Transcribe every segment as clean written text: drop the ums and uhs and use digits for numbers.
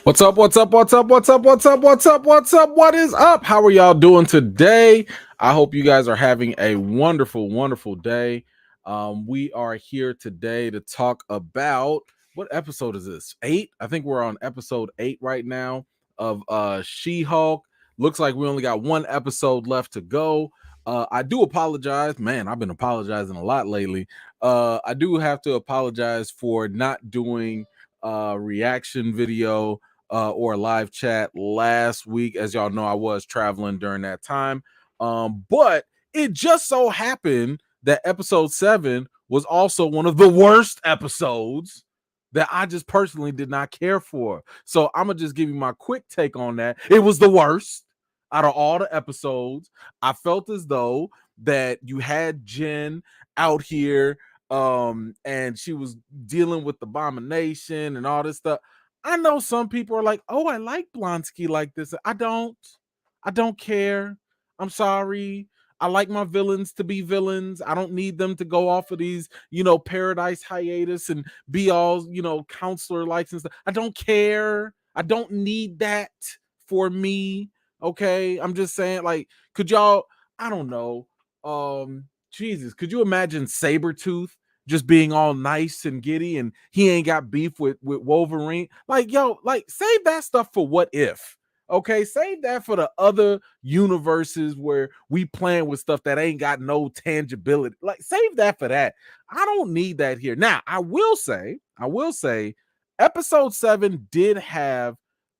What's up? What's up? What's up? What's up? What's up? What's up? What's up? What is up? How are y'all doing today? I hope you guys are having a wonderful, wonderful day. We are here today to talk about what episode is this? 8? I think we're on episode 8 right now of She-Hulk. Looks like we only got one episode left to go. I do apologize. Man, I've been apologizing a lot lately. I do have to apologize for not doing reaction video or live chat last week. As y'all know, I was traveling during that time. But it just so happened that episode 7 was also one of the worst episodes that I just personally did not care for. So I'm gonna just give you my quick take on that. It was the worst out of all the episodes. I felt as though that you had Jen out here and she was dealing with the Abomination and all this stuff. I know some people are like, "Oh, I like Blonsky like this." I don't. I don't care. I'm sorry. I like my villains to be villains. I don't need them to go off of these, paradise hiatus and be all, counselor likes and stuff. I don't care. I don't need that for me. Okay. I'm just saying, like, could y'all, I don't know. Jesus, could you imagine Sabretooth just being all nice and giddy and he ain't got beef with Wolverine? Like, yo, like, save that stuff for what if. Okay, save that for the other universes where we playing with stuff that ain't got no tangibility. Like, save that for that. I don't need that here. Now, I will say, episode 7 did have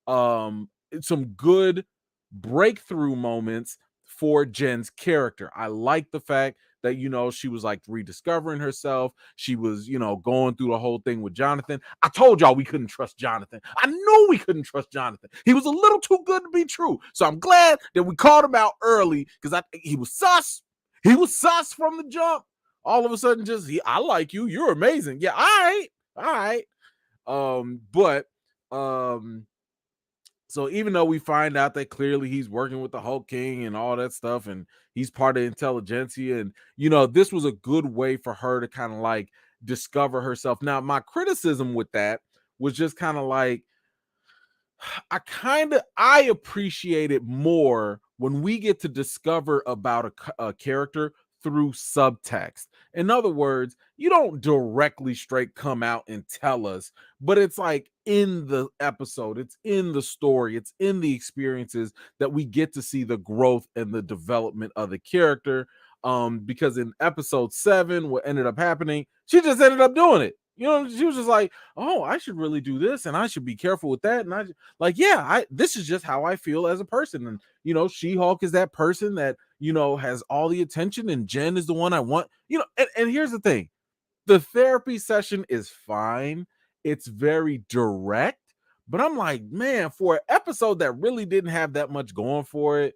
some good breakthrough moments for Jen's character. I like the fact that she was like rediscovering herself. She was going through the whole thing with Jonathan. I told y'all we couldn't trust Jonathan. I knew we couldn't trust Jonathan. He was a little too good to be true. So I'm glad that we called him out early because he was sus. He was sus from the jump. All of a sudden, I like you. You're amazing. Yeah, all right. But so even though we find out that clearly he's working with the Hulk King and all that stuff, and he's part of intelligentsia, and this was a good way for her to kind of like discover herself. Now, my criticism with that was just kind of like, I appreciate it more when we get to discover about a character through subtext. In other words, you don't directly straight come out and tell us, but it's like in the episode, it's in the story, it's in the experiences that we get to see the growth and the development of the character. Because in episode 7, what ended up happening, she just ended up doing it. She was just like, "Oh, I should really do this, and I should be careful with that." And this is just how I feel as a person. And She-Hulk is that person that has all the attention, and Jen is the one I want. And here's the thing: the therapy session is fine. It's very direct, but I'm like, man, for an episode that really didn't have that much going for it,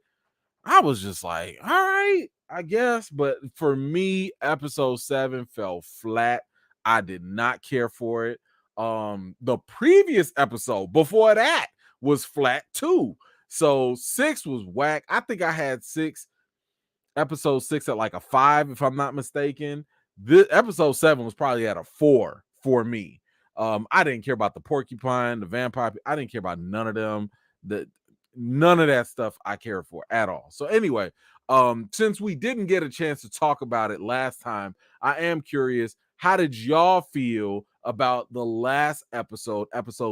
I was just like, all right, I guess. But for me, episode 7 fell flat. I did not care for it. The previous episode before that was flat too. So 6 was whack. I think I had episode 6 at like a 5, if I'm not mistaken. This episode 7 was probably at a 4 for me. I didn't care about the porcupine, the vampire. I didn't care about none of them. None of that stuff I care for at all. So anyway, since we didn't get a chance to talk about it last time, I am curious, how did y'all feel about the last episode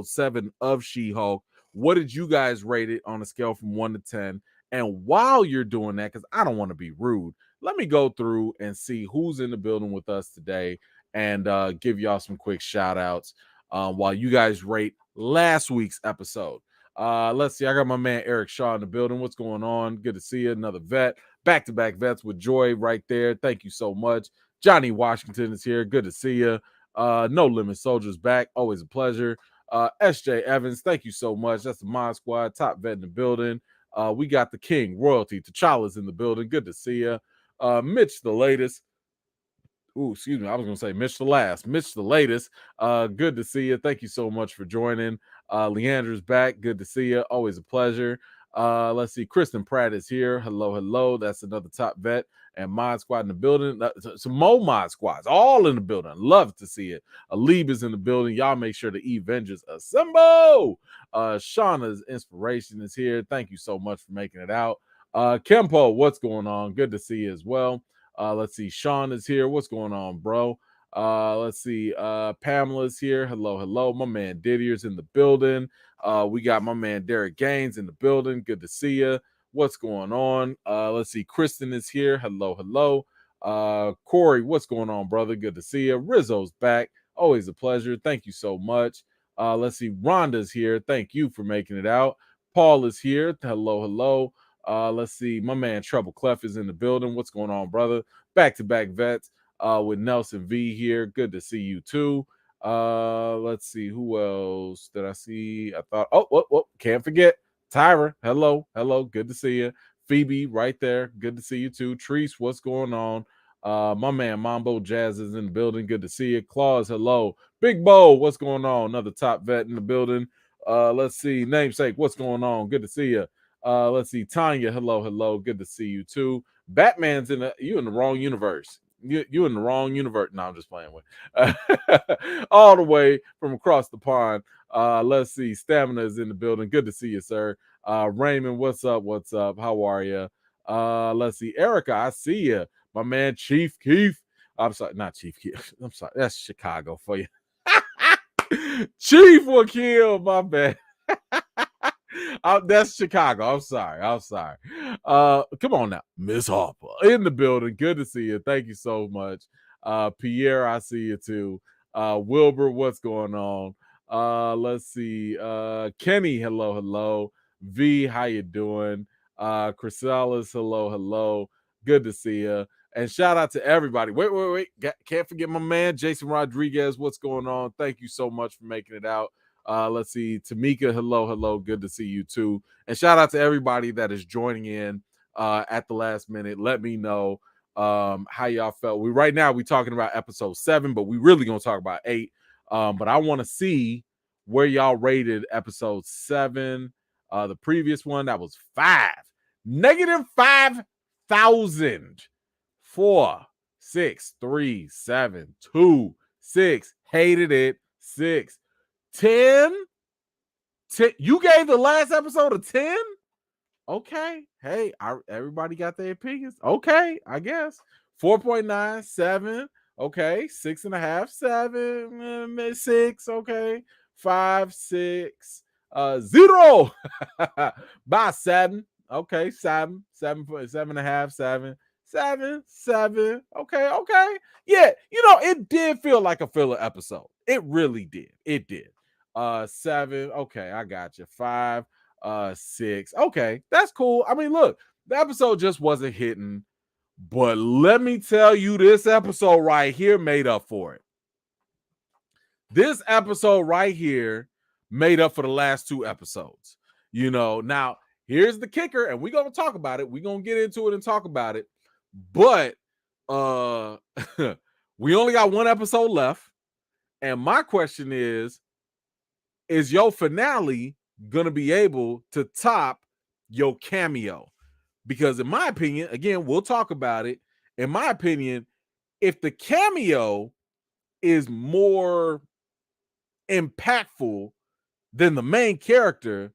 7 of She-Hulk? What did you guys rate it on a scale from 1 to 10? And while you're doing that, because I don't want to be rude, let me go through and see who's in the building with us today and give y'all some quick shout outs while you guys rate last week's episode. Let's see. I got my man Eric Shaw in the building. What's going on? Good to see you. Another vet. Back-to-back vets with Joy right there. Thank you so much. Johnny Washington is here. Good to see you. No Limit Soldiers back. Always a pleasure. SJ Evans, thank you so much. That's the Mod Squad. Top vet in the building. We got the King, Royalty. T'Challa's in the building. Good to see you. Mitch, the latest. Ooh, excuse me. I was going to say Mitch the last. Mitch the latest. Good to see you. Thank you so much for joining. Leandra's back. Good to see you. Always a pleasure. Let's see. Kristen Pratt is here. Hello, hello. That's another top vet and mod squad in the building. Some more mod squads, all in the building. Love to see it. Alib is in the building. Y'all make sure the Avengers assemble. Shauna's inspiration is here. Thank you so much for making it out. Kempo, what's going on? Good to see you as well. Let's see. Sean is here. What's going on, bro? Let's see. Pamela's here. Hello, hello. My man Didier's in the building. We got my man Derek Gaines in the building. Good to see you. What's going on? Let's see. Kristen is here. Hello, hello. Corey, what's going on, brother? Good to see you. Rizzo's back. Always a pleasure. Thank you so much. Let's see. Rhonda's here. Thank you for making it out. Paul is here. Hello, hello. Let's see. My man Trouble Clef is in the building. What's going on, brother? Back-to-back vets with Nelson V here. Good to see you too. Let's see. Who else did I see? I thought, can't forget. Tyra, hello. Good to see you. Phoebe, right there. Good to see you too. Treese, what's going on? My man Mambo Jazz is in the building. Good to see you. Claus, hello. Big Bo, what's going on? Another top vet in the building. Let's see. Namesake, what's going on? Good to see you. Let's see. Tanya, hello. Good to see you too. Batman's in the wrong universe. You in the wrong universe. No, I'm just playing with. All the way from across the pond. Let's see. Stamina is in the building. Good to see you, sir. Raymond, what's up? How are you? Let's see. Erica, I see you. My man Chief Keith. I'm sorry, not Chief Keith. I'm sorry. That's Chicago for you. Chief will kill, my bad. That's Chicago. I'm sorry. Come on now. Miss Harper in the building. Good to see you. Thank you so much. Pierre, I see you too. Wilbur, what's going on? Let's see. Kenny, hello. V, how you doing? Chrysalis, hello. Good to see you. And shout out to everybody. Wait. Can't forget my man, Jason Rodriguez. What's going on? Thank you so much for making it out. Let's see. Tamika, hello. Good to see you too. And shout out to everybody that is joining in at the last minute. Let me know how y'all felt. Right now we talking about episode 7, but we really gonna talk about 8. But I want to see where y'all rated episode 7. The previous one that was 5. -5,000. 4, 6, 3, 7, 2, 6. Hated it. 6. 10? You gave the last episode a 10? Okay. Hey, everybody got their opinions. Okay, I guess. 4.9, 7. Okay. 6.5, 7, 6. Okay. 5, 6, 0. By 7. Okay, 7.5, 7. 7. Okay. Yeah, it did feel like a filler episode. It really did. It did. 7. Okay, I got you. 5, 6. Okay, that's cool. I mean, look, the episode just wasn't hitting, but let me tell you, this episode right here made up for it. This episode right here made up for the last 2 episodes. Now here's the kicker, and we're gonna talk about it. We're gonna get into it and talk about it. But we only got 1 episode left, and my question is your finale gonna be able to top your cameo? Because in my opinion, again, we'll talk about it. In my opinion, if the cameo is more impactful than the main character,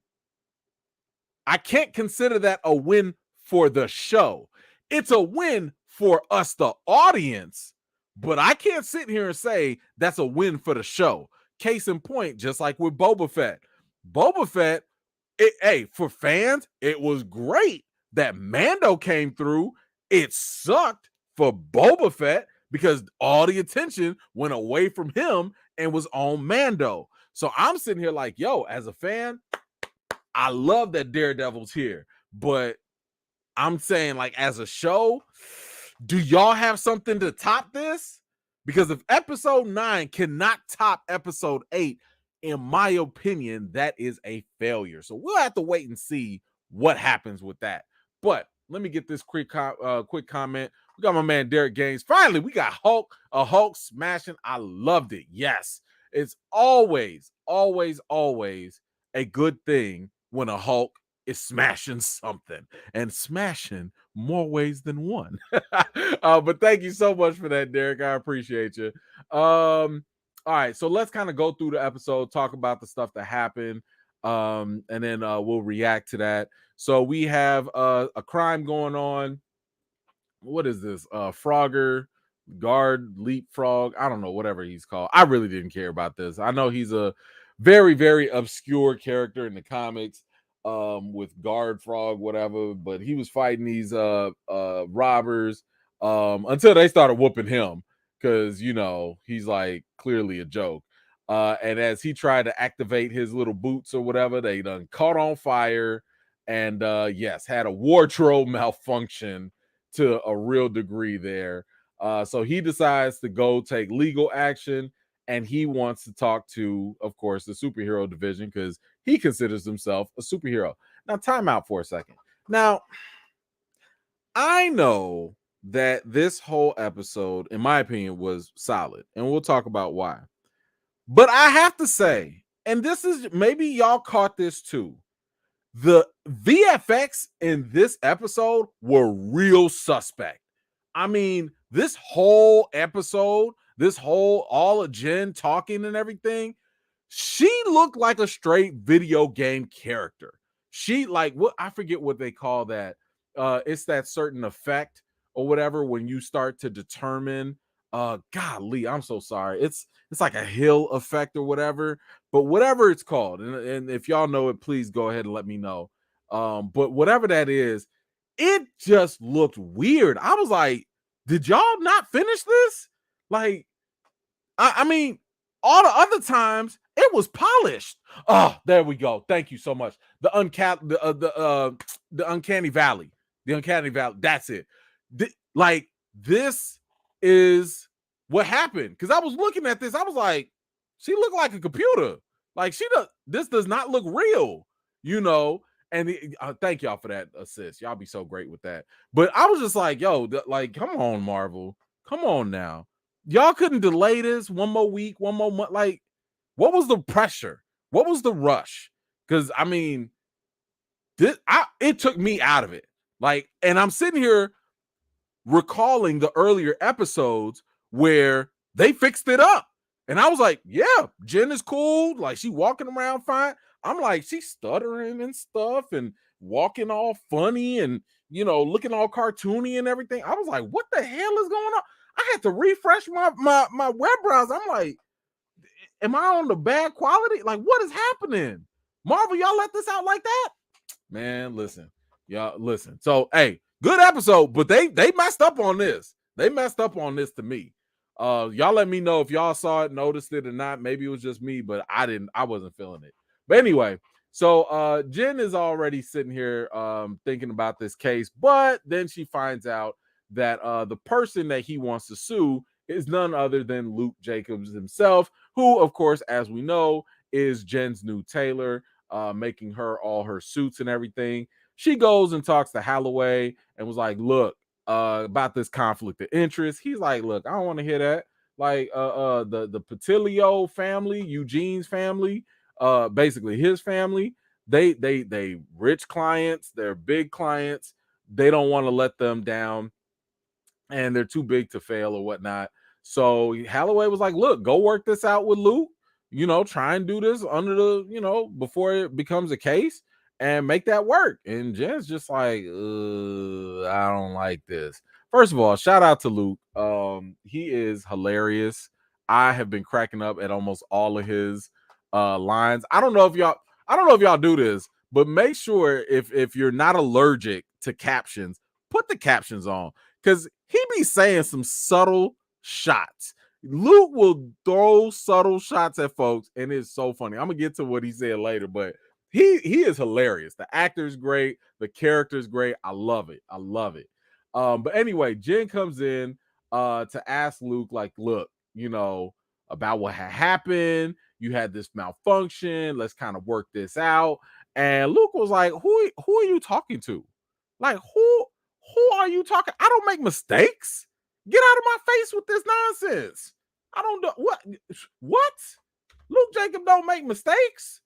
I can't consider that a win for the show. It's a win for us, the audience, but I can't sit here and say that's a win for the show. Case in point, just like with Boba Fett. For fans, it was great that Mando came through. It sucked for Boba Fett because all the attention went away from him and was on Mando. So I'm sitting here like, yo, as a fan, I love that Daredevil's here, but I'm saying, like, as a show, do y'all have something to top this? Because if episode 9 cannot top episode 8, in my opinion, that is a failure. So we'll have to wait and see what happens with that. But let me get this quick comment. We got my man Derek Gaines. Finally, we got a Hulk smashing. I loved it. Yes, it's always a good thing when a Hulk is smashing something and smashing more ways than one. But thank you so much for that, Derek. I appreciate you. All right, so let's kind of go through the episode, talk about the stuff that happened, and then we'll react to that. So we have a crime going on. What is this? Frogger, guard, leapfrog. I don't know, whatever he's called. I really didn't care about this. I know he's a very, very obscure character in the comics, with guard frog, whatever, but he was fighting these robbers until they started whooping him, because he's like clearly a joke. And as he tried to activate his little boots or whatever, they done caught on fire, and yes, had a wardrobe malfunction to a real degree there. So he decides to go take legal action, and he wants to talk to, of course, the superhero division, because he considers himself a superhero. Now, time out for a second. Now, I know that this whole episode, in my opinion, was solid, and we'll talk about why. But I have to say, and this is, maybe y'all caught this too, the VFX in this episode were real suspect. I mean, this whole episode, this whole all of Jen talking and everything, she looked like a straight video game character. She, like, what, I forget what they call that. It's that certain effect or whatever when you start to determine, golly, I'm so sorry. It's like a hill effect or whatever, but whatever it's called, and if y'all know it, please go ahead and let me know. But whatever that is, it just looked weird. I was like, did y'all not finish this? Like, I mean, all the other times it was polished. Oh, there we go. Thank you so much. The uncanny valley. The uncanny valley. That's it. Like, this is what happened. Because I was looking at this, I was like, she looked like a computer. Like, this does not look real, And thank y'all for that assist. Y'all be so great with that. But I was just like, yo, like, come on, Marvel. Come on now. Y'all couldn't delay this one more week, one more month. Like, what was the pressure? What was the rush? Because I mean, it took me out of it. Like, and I'm sitting here recalling the earlier episodes where they fixed it up. And I was like, yeah, Jen is cool. Like, she walking around fine. I'm like, she's stuttering and stuff and walking all funny and, looking all cartoony and everything. I was like, what the hell is going on? I had to refresh my web browser. I'm like, am I on the bad quality? Like, what is happening? Marvel, y'all let this out like that? Man, listen. Y'all listen. So, hey, good episode, but they messed up on this. They messed up on this to me. Y'all let me know if y'all saw it, noticed it or not. Maybe it was just me, but I wasn't feeling it. But anyway, so Jen is already sitting here thinking about this case, but then she finds out that the person that he wants to sue is none other than Luke Jacobs himself, who, of course, as we know, is Jen's new tailor, making her all her suits and everything. She goes and talks to Holloway and was like, look, about this conflict of interest. He's like, look, I don't want to hear that. Like, the Patilio family, Eugene's family, basically his family, they rich clients, they're big clients. They don't want to let them down, and they're too big to fail or whatnot. So Holloway was like, look, go work this out with Luke, try and do this under the, before it becomes a case and make that work. And Jen's just like, I don't like this. First of all, shout out to Luke. He is hilarious. I have been cracking up at almost all of his lines. I don't know if y'all do this, but make sure if you're not allergic to captions, put the captions on, because he be saying some subtle shots. Luke will throw subtle shots at folks, and it's so funny. I'm gonna get to what he said later, but he is hilarious. The actor's great, the character's great. I love it. But anyway, Jen comes in to ask Luke, like, look, about what had happened. You had this malfunction. Let's kind of work this out. And Luke was like, who are you talking to? Like, who are you talking? I don't make mistakes. Get out of my face with this nonsense. I don't know what Luke Jacob don't make mistakes.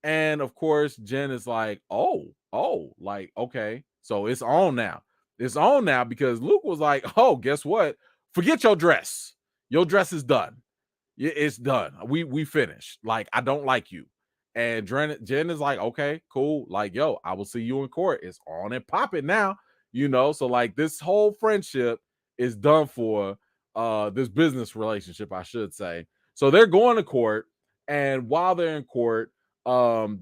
And of course, Jen is like, like, okay, so it's on now. It's on now because Luke was like, oh, guess what? Forget your dress. Your dress is done. It's done. We finished. Like, I don't like you. And Jen is like, okay, cool. Like, yo, I will see you in court. It's on and popping now, So like this whole friendship is done for. This business relationship, I should say. So they're going to court, and while they're in court,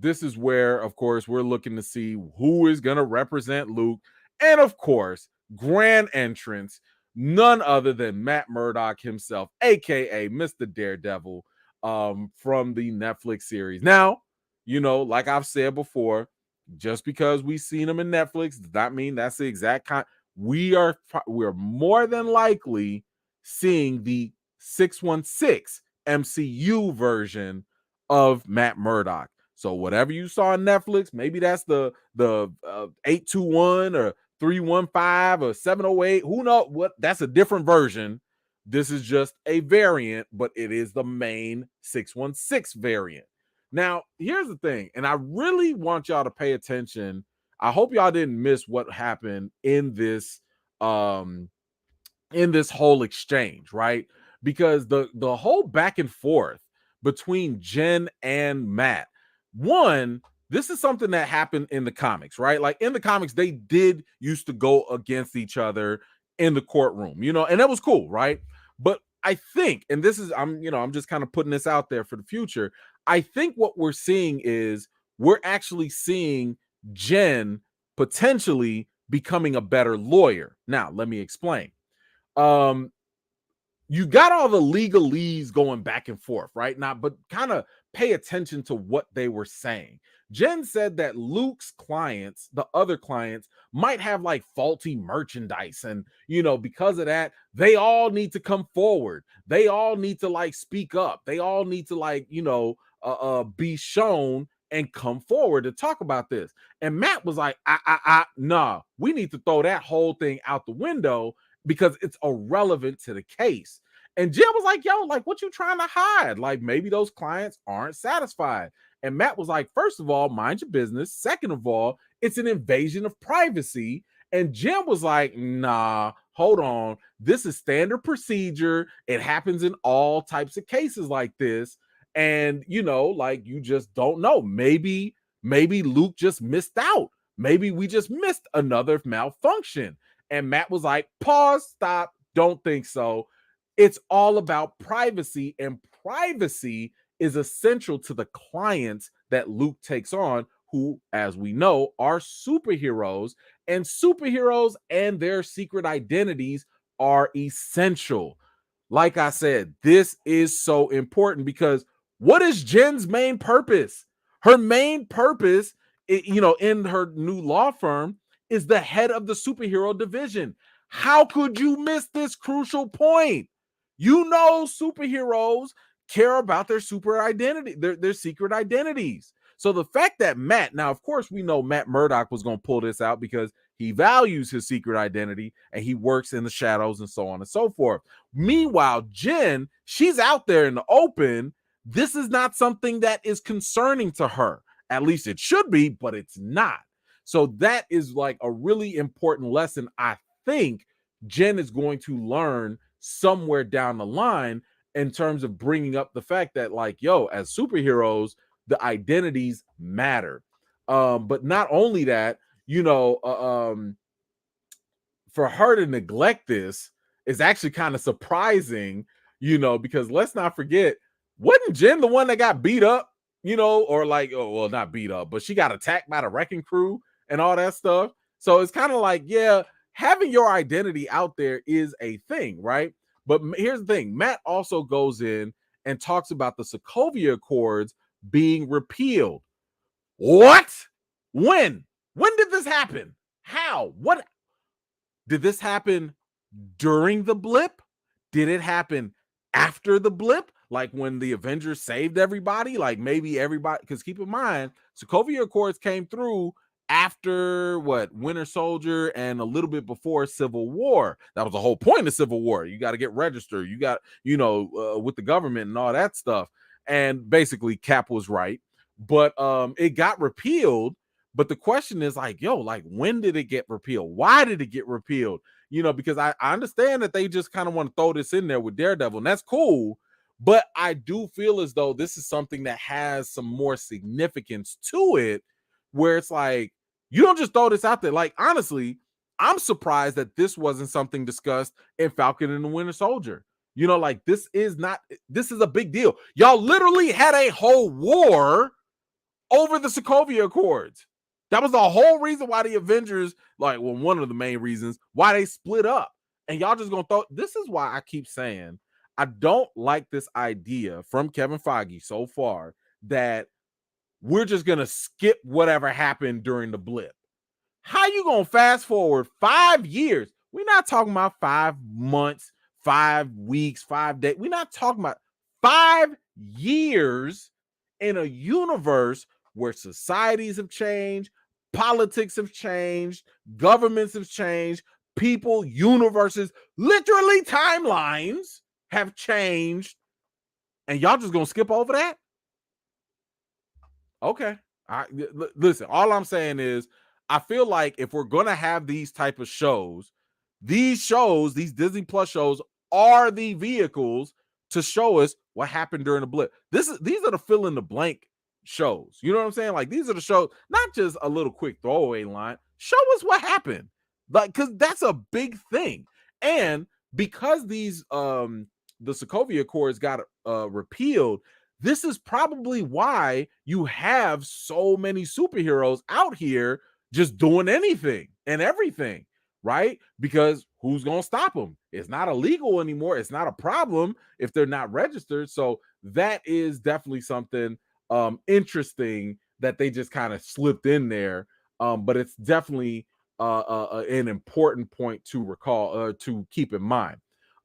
this is where, of course, we're looking to see who is going to represent Luke, and of course, grand entrance, none other than Matt Murdock himself, aka Mr. Daredevil, from the Netflix series. Now, like I've said before, just because we've seen him in Netflix does not mean that's the exact kind. We're more than likely seeing the 616 MCU version of Matt Murdock. So whatever you saw on Netflix, maybe that's the 821 or 315 or 708. Who knows what? That's a different version. This is just a variant, but it is the main 616 variant. Now, here's the thing, and I really want y'all to pay attention. I hope y'all didn't miss what happened in this whole exchange, right? Because the whole back and forth between Jen and Matt, one, this is something that happened in the comics, right? Like in the comics, they did used to go against each other in the courtroom, and that was cool, right? But I think, and this is, I'm just kind of putting this out there for the future. I think what we're seeing is we're actually seeing Jen potentially becoming a better lawyer. Now, let me explain. You got all the legalese going back and forth, right? Now, but kind of pay attention to what they were saying. Jen said that Luke's clients, the other clients, might have like faulty merchandise. And, because of that, they all need to come forward. They all need to like speak up. They all need to like, be shown and come forward to talk about this. And Matt was like, nah, we need to throw that whole thing out the window because it's irrelevant to the case. And Jim was like, yo, like, what you trying to hide? Like, maybe those clients aren't satisfied. And Matt was like, first of all, mind your business. Second of all, it's an invasion of privacy. And Jim was like, nah, hold on. This is standard procedure. It happens in all types of cases like this. And, like, you just don't know. Maybe Luke just missed out. Maybe we just missed another malfunction. And Matt was like, pause, stop, don't think so. It's all about privacy, and privacy is essential to the clients that Luke takes on, who, as we know, are superheroes, and superheroes and their secret identities are essential. Like I said, this is so important because what is Jen's main purpose? Her main purpose, in her new law firm, is the head of the superhero division. How could you miss this crucial point? Superheroes care about their super identity, their secret identities. So the fact that Matt, now, of course, we know Matt Murdock was going to pull this out because he values his secret identity and he works in the shadows and so on and so forth. Meanwhile, Jen, she's out there in the open. This is not something that is concerning to her. At least it should be, but it's not. So that is like a really important lesson I think Jen is going to learn somewhere down the line in terms of bringing up the fact that, like, yo, as superheroes, the identities matter. But not only that, for her to neglect this is actually kind of surprising, because let's not forget, wasn't Jen the one that got beat up, or like, oh, well, not beat up, but she got attacked by the wrecking crew and all that stuff. So it's kind of like, yeah, having your identity out there is a thing, right? But here's the thing. Matt also goes in and talks about the Sokovia Accords being repealed. What? When? When did this happen? How? What? Did this happen during the blip? Did it happen after the blip? Like when the Avengers saved everybody? Like maybe everybody, because keep in mind, Sokovia Accords came through after Winter Soldier and a little bit before Civil War. That was the whole point of Civil War. You got to get registered. You got, with the government and all that stuff. And basically Cap was right. but it got repealed. But the question is like, yo, like, when did it get repealed? Why did it get repealed? Because I understand that they just kind of want to throw this in there with Daredevil, and that's cool. But I do feel as though this is something that has some more significance to it, where it's like, you don't just throw this out there. Like, honestly, I'm surprised that this wasn't something discussed in Falcon and the Winter Soldier. Like, this is a big deal. Y'all literally had a whole war over the Sokovia Accords. That was the whole reason why the Avengers, one of the main reasons why they split up. And y'all just gonna this is why I keep saying I don't like this idea from Kevin Feige so far that we're just gonna skip whatever happened during the blip. How you gonna fast forward 5 years? We're not talking about 5 months, 5 weeks, 5 days. We're not talking about 5 years in a universe where societies have changed, politics have changed, governments have changed, people, universes, literally timelines have changed, and y'all just gonna skip over that? Okay. Listen, all I'm saying is I feel like if we're gonna have these type of shows, these Disney Plus shows are the vehicles to show us what happened during the blip. These are the fill in the blank shows. You know what I'm saying? Like, these are the shows, not just a little quick throwaway line. Show us what happened. Like, because that's a big thing. And because these the Sokovia Accords got repealed, this is probably why you have so many superheroes out here just doing anything and everything, right? Because who's going to stop them? It's not illegal anymore. It's not a problem if they're not registered. So that is definitely something interesting that they just kind of slipped in there. But it's definitely an important point to recall, to keep in mind.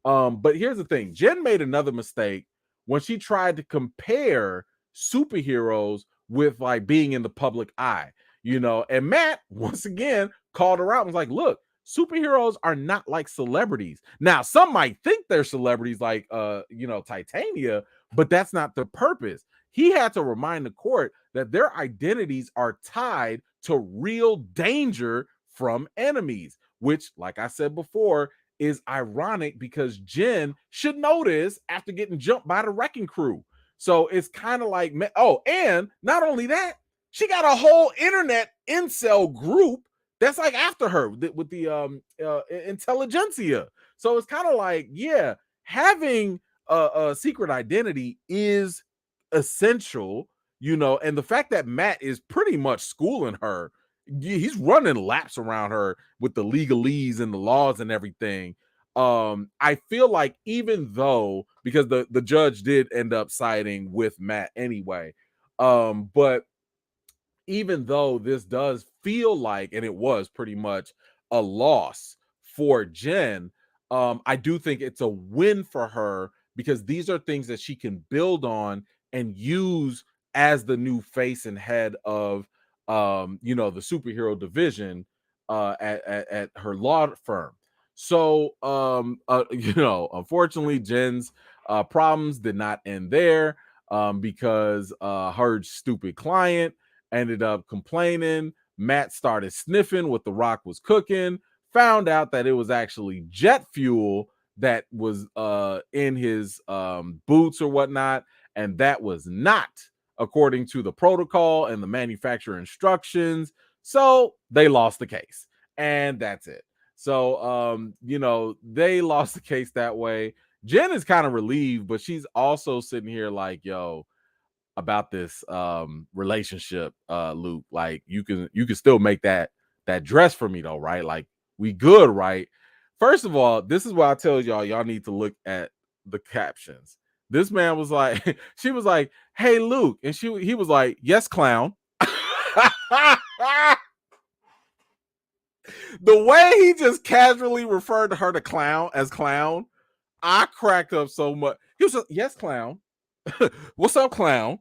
But here's the thing. Jen made another mistake when she tried to compare superheroes with like being in the public eye, and Matt once again called her out and was like, look, superheroes are not like celebrities. Now, some might think they're celebrities like Titania, but that's not the purpose. He had to remind the court that their identities are tied to real danger from enemies, which, like I said before, is ironic because Jen should know this after getting jumped by the wrecking crew. So it's kind of like, and not only that, she got a whole internet incel group that's like after her with the intelligentsia. So it's kind of like, yeah, having a secret identity is essential, and the fact that Matt is pretty much schooling her, he's running laps around her with the legalese and the laws and everything. I feel like, even though, because the judge did end up siding with Matt anyway, but even though this does feel like, and it was pretty much a loss for Jen, I do think it's a win for her because these are things that she can build on and use as the new face and head of the superhero division at her law firm. So unfortunately, Jen's problems did not end there, because her stupid client ended up complaining. Matt started sniffing what The Rock was cooking, found out that it was actually jet fuel that was in his boots or whatnot, and that was not according to the protocol and the manufacturer instructions. So they lost the case, and that's it. So they lost the case that way. Jen is kind of relieved, but she's also sitting here like, yo, about this relationship, Luke, like, you can still make that dress for me though, right? Like, we good, right? First of all, this is why I tell y'all need to look at the captions. This man was like, she was like, hey Luke, and he was like, yes, clown. The way he just casually referred to her to clown, I cracked up so much. He was like, yes, clown. What's up, clown?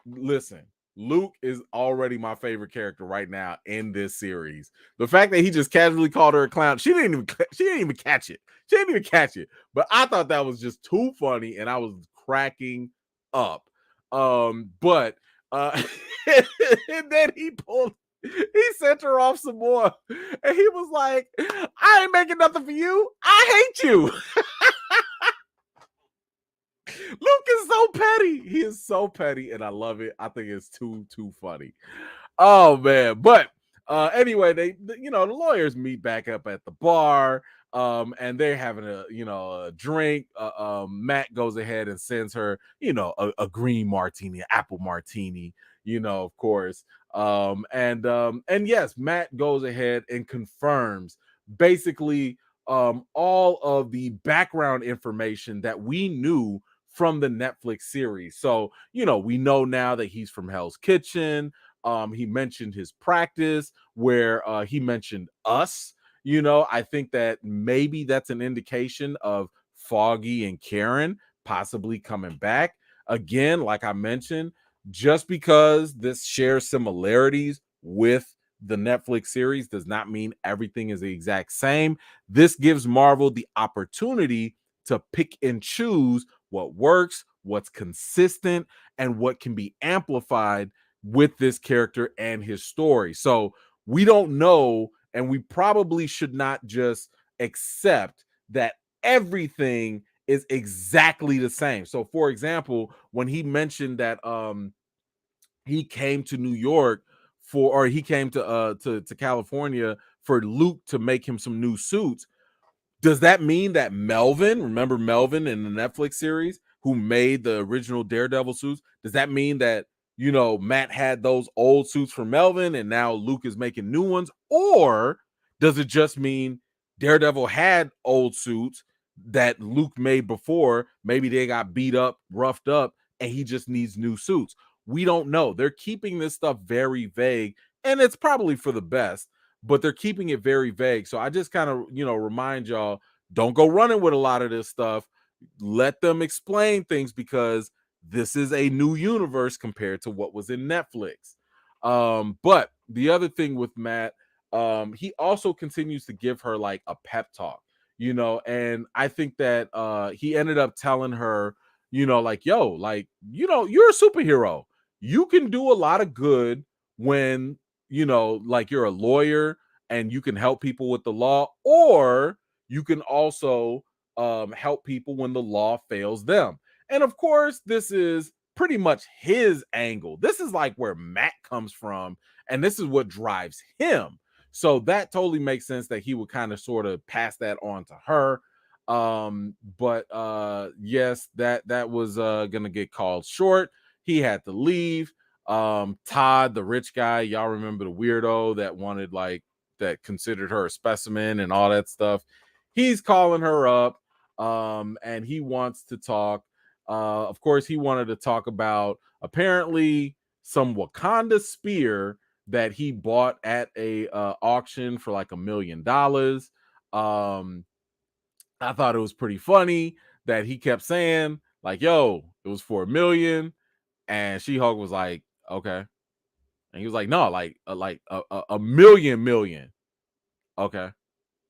Listen, Luke is already my favorite character right now in this series. The fact that he just casually called her a clown, she didn't even catch it. She didn't even catch it. But I thought that was just too funny, and I was cracking up. But And then he sent her off some more. And he was like, I ain't making nothing for you. I hate you. Luke is so petty. He is so petty, and I love it. I think it's too funny. Oh man, but anyway, the lawyers meet back up at the bar, and they're having a drink. Matt goes ahead and sends her a green martini, an apple martini, of course. And yes, Matt goes ahead and confirms basically all of the background information that we knew from the Netflix series. So we know now that he's from Hell's Kitchen. He mentioned his practice where he mentioned us. I think that maybe that's an indication of Foggy and Karen possibly coming back. Again, like I mentioned, just because this shares similarities with the Netflix series does not mean everything is the exact same. This gives Marvel the opportunity to pick and choose what works, what's consistent, and what can be amplified with this character and his story. So we don't know, and we probably should not just accept that everything is exactly the same. So for example, when he mentioned that he came to New York or he came to California for Luke to make him some new suits, does that mean that Melvin, remember Melvin in the Netflix series, who made the original Daredevil suits, does that mean that, Matt had those old suits for Melvin and now Luke is making new ones? Or does it just mean Daredevil had old suits that Luke made before? Maybe they got beat up, roughed up, and he just needs new suits. We don't know. They're keeping this stuff very vague, and it's probably for the best, but they're keeping it very vague. So I just kind of, remind y'all, don't go running with a lot of this stuff. Let them explain things because this is a new universe compared to what was in Netflix. But the other thing with Matt, he also continues to give her like a pep talk, and I think that he ended up telling her, like, yo, like, you're a superhero. You can do a lot of good when like you're a lawyer and you can help people with the law, or you can also help people when the law fails them. And of course, this is pretty much his angle. This is like where Matt comes from, and this is what drives him. So that totally makes sense that he would kind of sort of pass that on to her. But yes, that was gonna get called short. He had to leave. Todd, the rich guy, y'all remember the weirdo that wanted that considered her a specimen and all that stuff. He's calling her up, and he wants to talk. Of course, he wanted to talk about apparently some Wakanda spear that he bought at a auction for like $1 million. I thought it was pretty funny that he kept saying like, "Yo, it was for $1 million," and She-Hulk was like, "Okay." And he was like, no, like a million. Okay.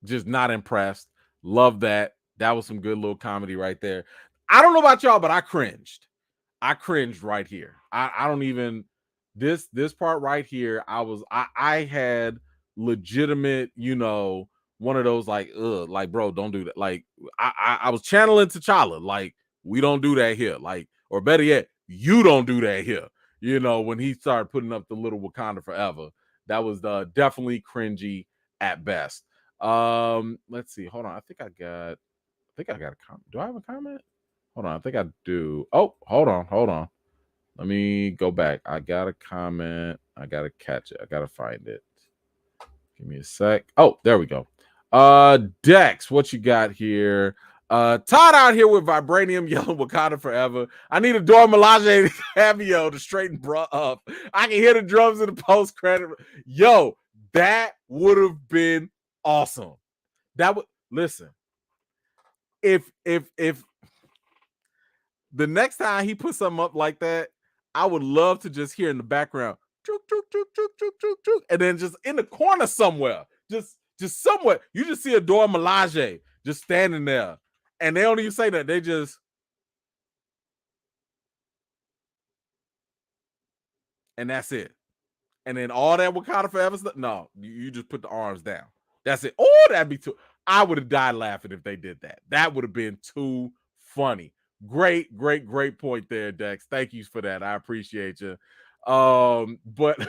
Just not impressed. Love that. That was some good little comedy right there. I don't know about y'all, but I cringed. I cringed right here. I don't even this part right here. I had legitimate, one of those like, like, bro, don't do that. Like I was channeling T'Challa, like, we don't do that here. Like, or better yet, you don't do that here. When he started putting up the little Wakanda forever, that was definitely cringy at best. Let's see. Hold on. I think I got a comment. Do I have a comment? Hold on, I think I do. Oh, hold on. Let me go back. I got a comment. I gotta catch it. I gotta find it. Give me a sec. Oh, there we go. Dex, what you got here? Todd out here with vibranium yelling Wakanda forever. I need a Dora Milaje cameo to straighten bruh up. I can hear the drums in the post credit. Yo, that would have been awesome. That would listen. If the next time he puts something up like that, I would love to just hear in the background, chook, chook, chook, chook, chook, chook, chook, and then just in the corner somewhere, just somewhere, you just see a Dora Milaje just standing there, and they don't even say that. They just and that's it. And then all that Wakanda Forever stuff, no, you just put the arms down. That's it. Oh, that'd be too. I would have died laughing if they did that. That would have been too funny. Great, great, great point there, Dex. Thank you for that. I appreciate you. But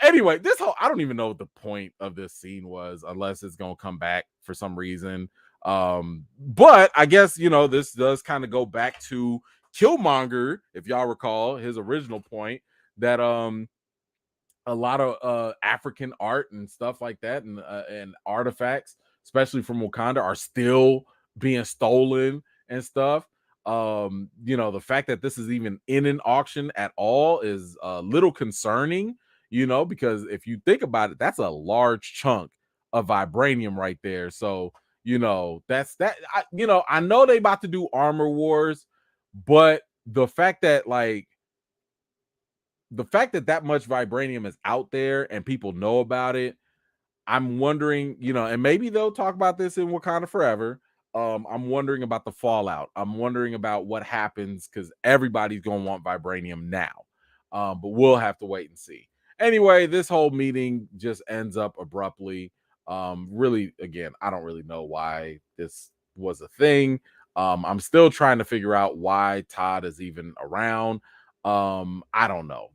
anyway, this whole I don't even know what the point of this scene was, unless it's gonna come back for some reason. But I guess this does kind of go back to Killmonger, if y'all recall his original point that a lot of African art and stuff like that, and artifacts, especially from Wakanda, are still being stolen and stuff. The fact that this is even in an auction at all is a little concerning, because if you think about it, that's a large chunk of vibranium right there. So, that's that. I know they about to do armor wars, but the fact that that much vibranium is out there and people know about it, I'm wondering, and maybe they'll talk about this in Wakanda Forever. I'm wondering about the fallout. I'm wondering about what happens because everybody's gonna want vibranium now. But we'll have to wait and see. Anyway, this whole meeting just ends up abruptly. Really, again, I don't really know why this was a thing. I'm still trying to figure out why Todd is even around. I don't know.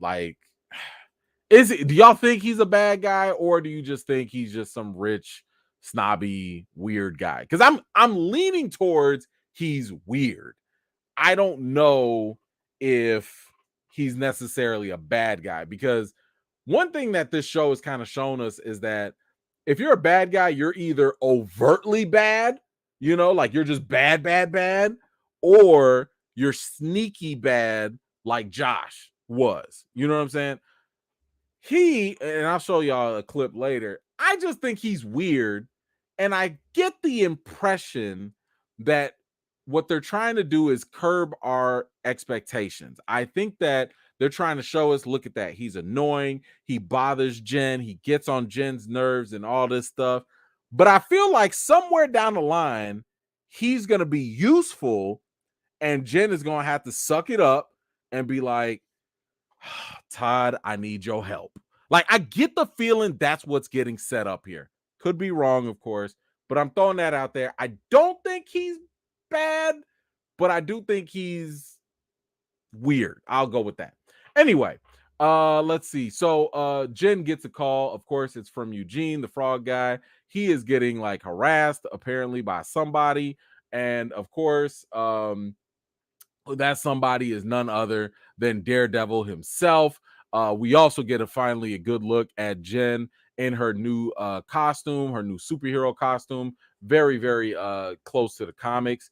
Do y'all think he's a bad guy, or do you just think he's just some rich, snobby, weird guy? Because I'm leaning towards he's weird. I don't know if he's necessarily a bad guy, because one thing that this show has kind of shown us is that if you're a bad guy, you're either overtly bad, like you're just bad, bad, bad, or you're sneaky bad, like Josh was. You know what I'm saying? And I'll show y'all a clip later, I just think he's weird. And I get the impression that what they're trying to do is curb our expectations. I think that they're trying to show us, look at that. He's annoying. He bothers Jen. He gets on Jen's nerves and all this stuff. But I feel like somewhere down the line, he's going to be useful. And Jen is going to have to suck it up and be like, Todd, I need your help. I get the feeling that's what's getting set up here. Could be wrong, of course, but I'm throwing that out there. I don't think he's bad, but I do think he's weird. I'll go with that. Anyway, let's see. So Jen gets a call. Of course, it's from Eugene, the frog guy. He is getting harassed apparently by somebody. And of course, that somebody is none other than Daredevil himself. We also get finally a good look at Jen in her new costume, her new superhero costume. Very, very close to the comics.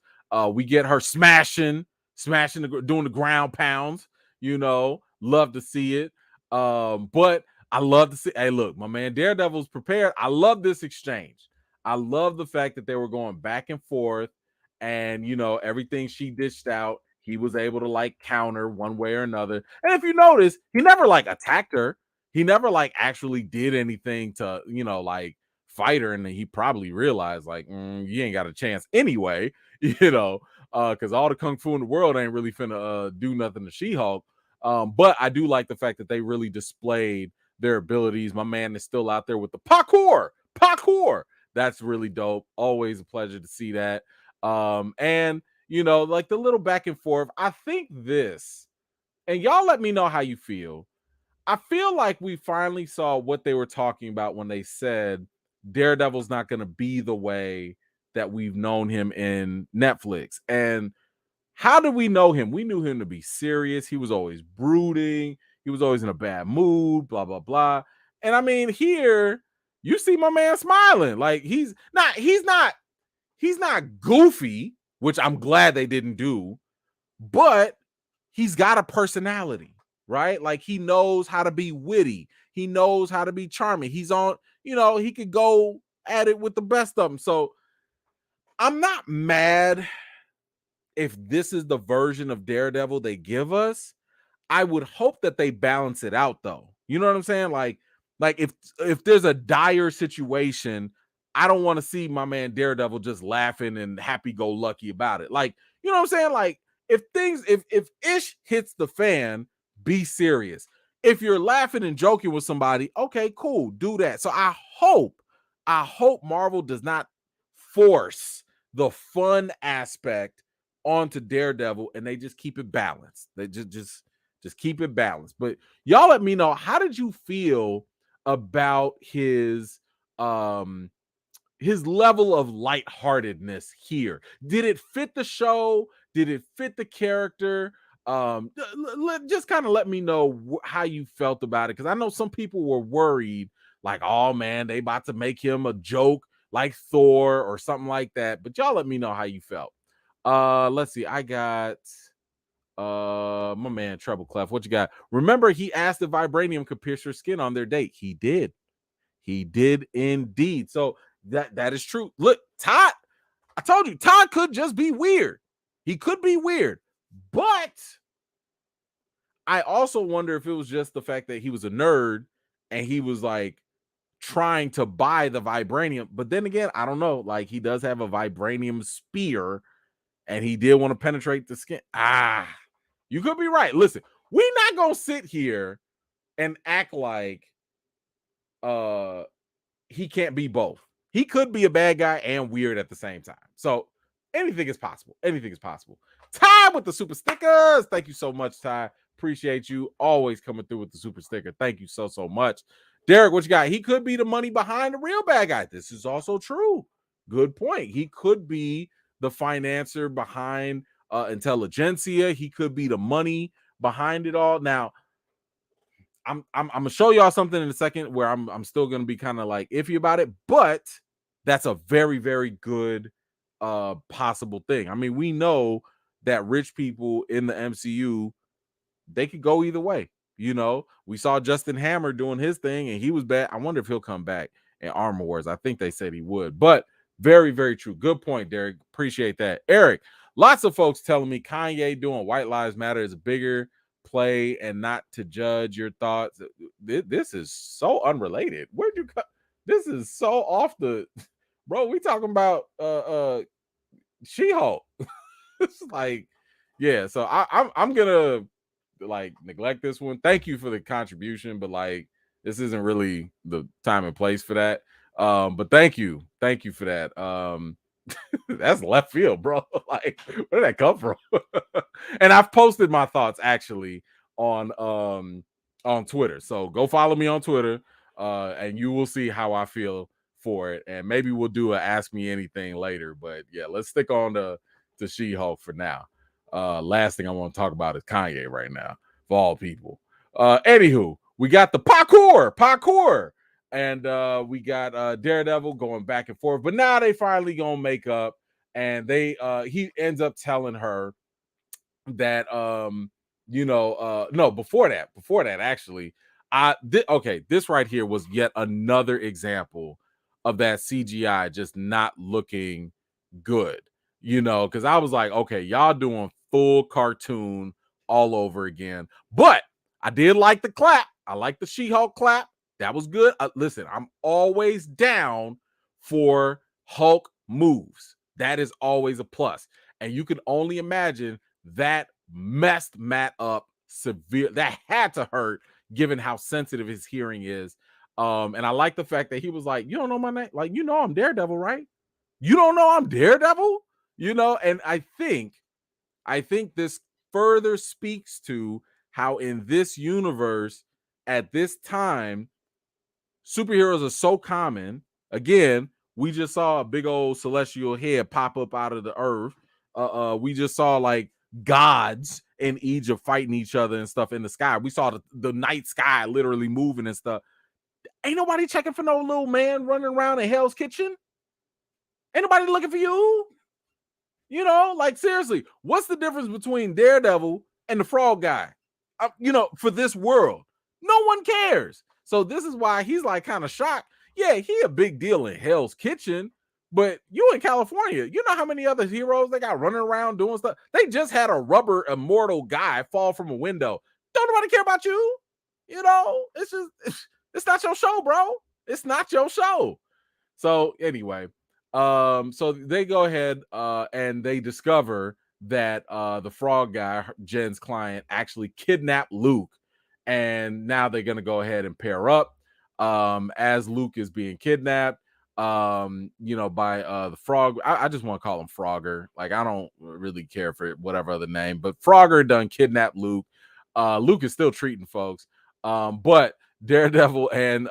We get her smashing, doing the ground pounds. Love to see it. But I love to see. Hey, look, my man Daredevil's prepared. I love this exchange. I love the fact that they were going back and forth, and everything she dished out, he was able to counter one way or another. And if you notice, he never attacked her. He never actually did anything to, fight her. And he probably realized you ain't got a chance anyway, because all the kung fu in the world ain't really finna do nothing to She-Hulk. But I do like the fact that they really displayed their abilities. My man is still out there with the parkour. That's really dope. Always a pleasure to see that. And the little back and forth. I think this, and y'all let me know how you feel. I feel like we finally saw what they were talking about when they said Daredevil's not going to be the way that we've known him in Netflix. And how do we know him? We knew him to be serious. He was always brooding. He was always in a bad mood, blah, blah, blah. And I mean, here you see my man smiling. He's not goofy, which I'm glad they didn't do, but he's got a personality, right? He knows how to be witty. He knows how to be charming. He's on, he could go at it with the best of them. So I'm not mad if this is the version of Daredevil they give us. I would hope that they balance it out, though. You know what I'm saying? If there's a dire situation, I don't want to see my man Daredevil just laughing and happy-go-lucky about it. You know what I'm saying? If ish hits the fan, be serious. if you're laughing and joking with somebody, okay, cool, do that. So I hope Marvel does not force the fun aspect onto Daredevil and they just keep it balanced. They just keep it balanced. But y'all let me know, how did you feel about his level of lightheartedness here? Did it fit the show? Did it fit the character? Just kind of let me know how you felt about it, because I know some people were worried, like, oh man, they about to make him a joke like Thor or something like that. But y'all let me know how you felt. Let's see. I got my man Treble Clef. What you got? Remember, he asked if vibranium could pierce your skin on their date. He did. He did indeed. So that is true. Look, Todd, I told you, Todd could just be weird. He could be weird. But I also wonder if it was just the fact that he was a nerd and he was like trying to buy the vibranium. But then again, I don't know. Like, he does have a vibranium spear and he did want to penetrate the skin. You could be right. Listen, we're not gonna sit here and act like he can't be both. He could be a bad guy and weird at the same time. So anything is possible. Anything is possible. Ty with the super stickers. Thank you so much, Ty. Appreciate you always coming through with the super sticker. Thank you so much. Derek, what you got? He could be the money behind the real bad guy. This is also true. Good point. He could be the financier behind Intelligentsia. He could be the money behind it all. Now, I'm gonna show y'all something in a second where I'm still gonna be kind of like iffy about it, but that's a very, very good possible thing. I mean, we know that rich people in the MCU, they could go either way. You know, we saw Justin Hammer doing his thing and he was bad. I wonder if he'll come back in Armor Wars. I think they said he would, but very, very true. Good point, Derek. Appreciate that. Eric, lots of folks telling me Kanye doing White Lives Matter is a bigger play and not to judge your thoughts. This is so unrelated. Where'd you cut? This is so off the bro. We talking about She-Hulk. It's like, yeah. So I'm gonna like neglect this one. Thank you for the contribution, but like this isn't really the time and place for that. But thank you for that. That's left field, bro. Like, where did that come from? And I've posted my thoughts actually on Twitter. So go follow me on Twitter, and you will see how I feel for it. And maybe we'll do a Ask Me Anything later. But yeah, let's stick on to She-Hulk for now. Last thing I want to talk about is Kanye right now, for all people. Anywho, we got the parkour. And we got Daredevil going back and forth, but now they finally gonna make up, and he ends up telling her that no, before that actually, this right here was yet another example of that CGI just not looking good, because I was like, okay, y'all doing full cartoon all over again. But I did like the clap. I like the She-Hulk clap. That was good. Listen, I'm always down for Hulk moves. That is always a plus. And you can only imagine that messed Matt up severe. That had to hurt given how sensitive his hearing is. And I like the fact that he was like, you don't know my name? Like, I'm Daredevil, right? You don't know I'm Daredevil? And I think this further speaks to how in this universe at this time, superheroes are so common. Again, we just saw a big old celestial head pop up out of the earth. We just saw like gods in Egypt fighting each other and stuff in the sky. We saw the night sky literally moving and stuff. Ain't nobody checking for no little man running around in Hell's Kitchen. Ain't nobody looking for you. Like seriously, what's the difference between Daredevil and the Frog Guy? For this world, no one cares. So this is why he's like kind of shocked. Yeah, he a big deal in Hell's Kitchen, but you in California, you know how many other heroes they got running around doing stuff? They just had a rubber immortal guy fall from a window. Don't nobody care about you. It's just, it's not your show, bro. It's not your show. So anyway, so they go ahead and they discover that the Frog Guy, Jen's client, actually kidnapped Luke and now they're gonna go ahead and pair up as Luke is being kidnapped. By the frog. I just want to call him Frogger. Like, I don't really care for whatever other name, but Frogger done kidnapped Luke. Luke is still treating folks. But Daredevil and